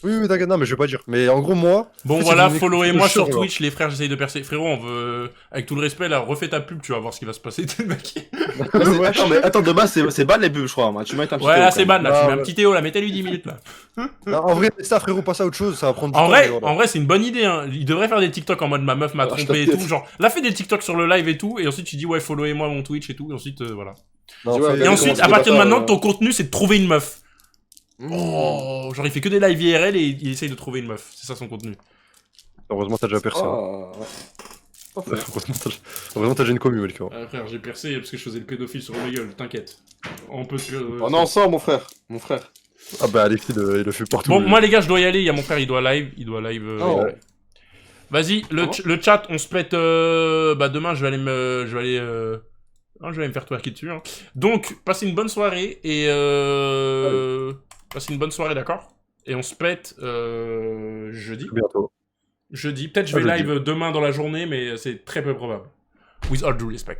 Oui, t'inquiète, non, mais je vais pas dire. Mais en gros, moi. Bon, en fait, voilà, c'est une followez-moi équipe de sur chiants, Twitch, les frères, j'essaye de percer. Frérot, on veut, avec tout le respect, là, refais ta pub, tu vas voir ce qui va se passer, mec. Attends, mais attends, de base, c'est ban les pubs, je crois. Hein. Tu mets un petit Ouais, Théo, là, quand c'est même. ban, là, tu Ah, mets un ouais. petit Théo, là, mettez-lui 10 minutes, là. Non, en vrai, ça, frérot, passe à autre chose, ça va prendre du En temps. vrai, mais voilà. en vrai, c'est une bonne idée, hein. Il devrait faire des TikTok en mode ma meuf m'a Ah, je trompé et t'inquiète. tout, genre, là, fais des TikTok sur le live et tout, et ensuite tu dis, ouais, followez-moi mon Twitch et tout, et ensuite, voilà. Non, Tu vois, fais- Et Mais ensuite, comment à partir de c'est pas maintenant, ça, ton contenu, c'est de trouver une meuf. Mmh. Oh, genre, il fait que des lives IRL et il essaye de trouver une meuf. C'est ça son contenu. Heureusement, t'as déjà percé. hein. Ah, ouais. Heureusement, t'as déjà une commu, Melchior. Frère, j'ai percé parce que je faisais le pédophile sur Omegle, t'inquiète. On peut se... On est ensemble, mon frère. Mon frère. Ah bah, Alexis, il le fait partout. Bon, lui. moi les gars, je dois y aller. Il y a mon frère, il doit live. Oh. live. Vas-y, le chat, on se pète. Bah demain, je vais aller me faire twerker dessus. Hein. Donc, passez une bonne soirée et passez une bonne soirée, d'accord. Et on se pète jeudi. Bientôt. Jeudi. Peut-être je vais jeudi. live demain dans la journée, mais c'est très peu probable. With all due respect.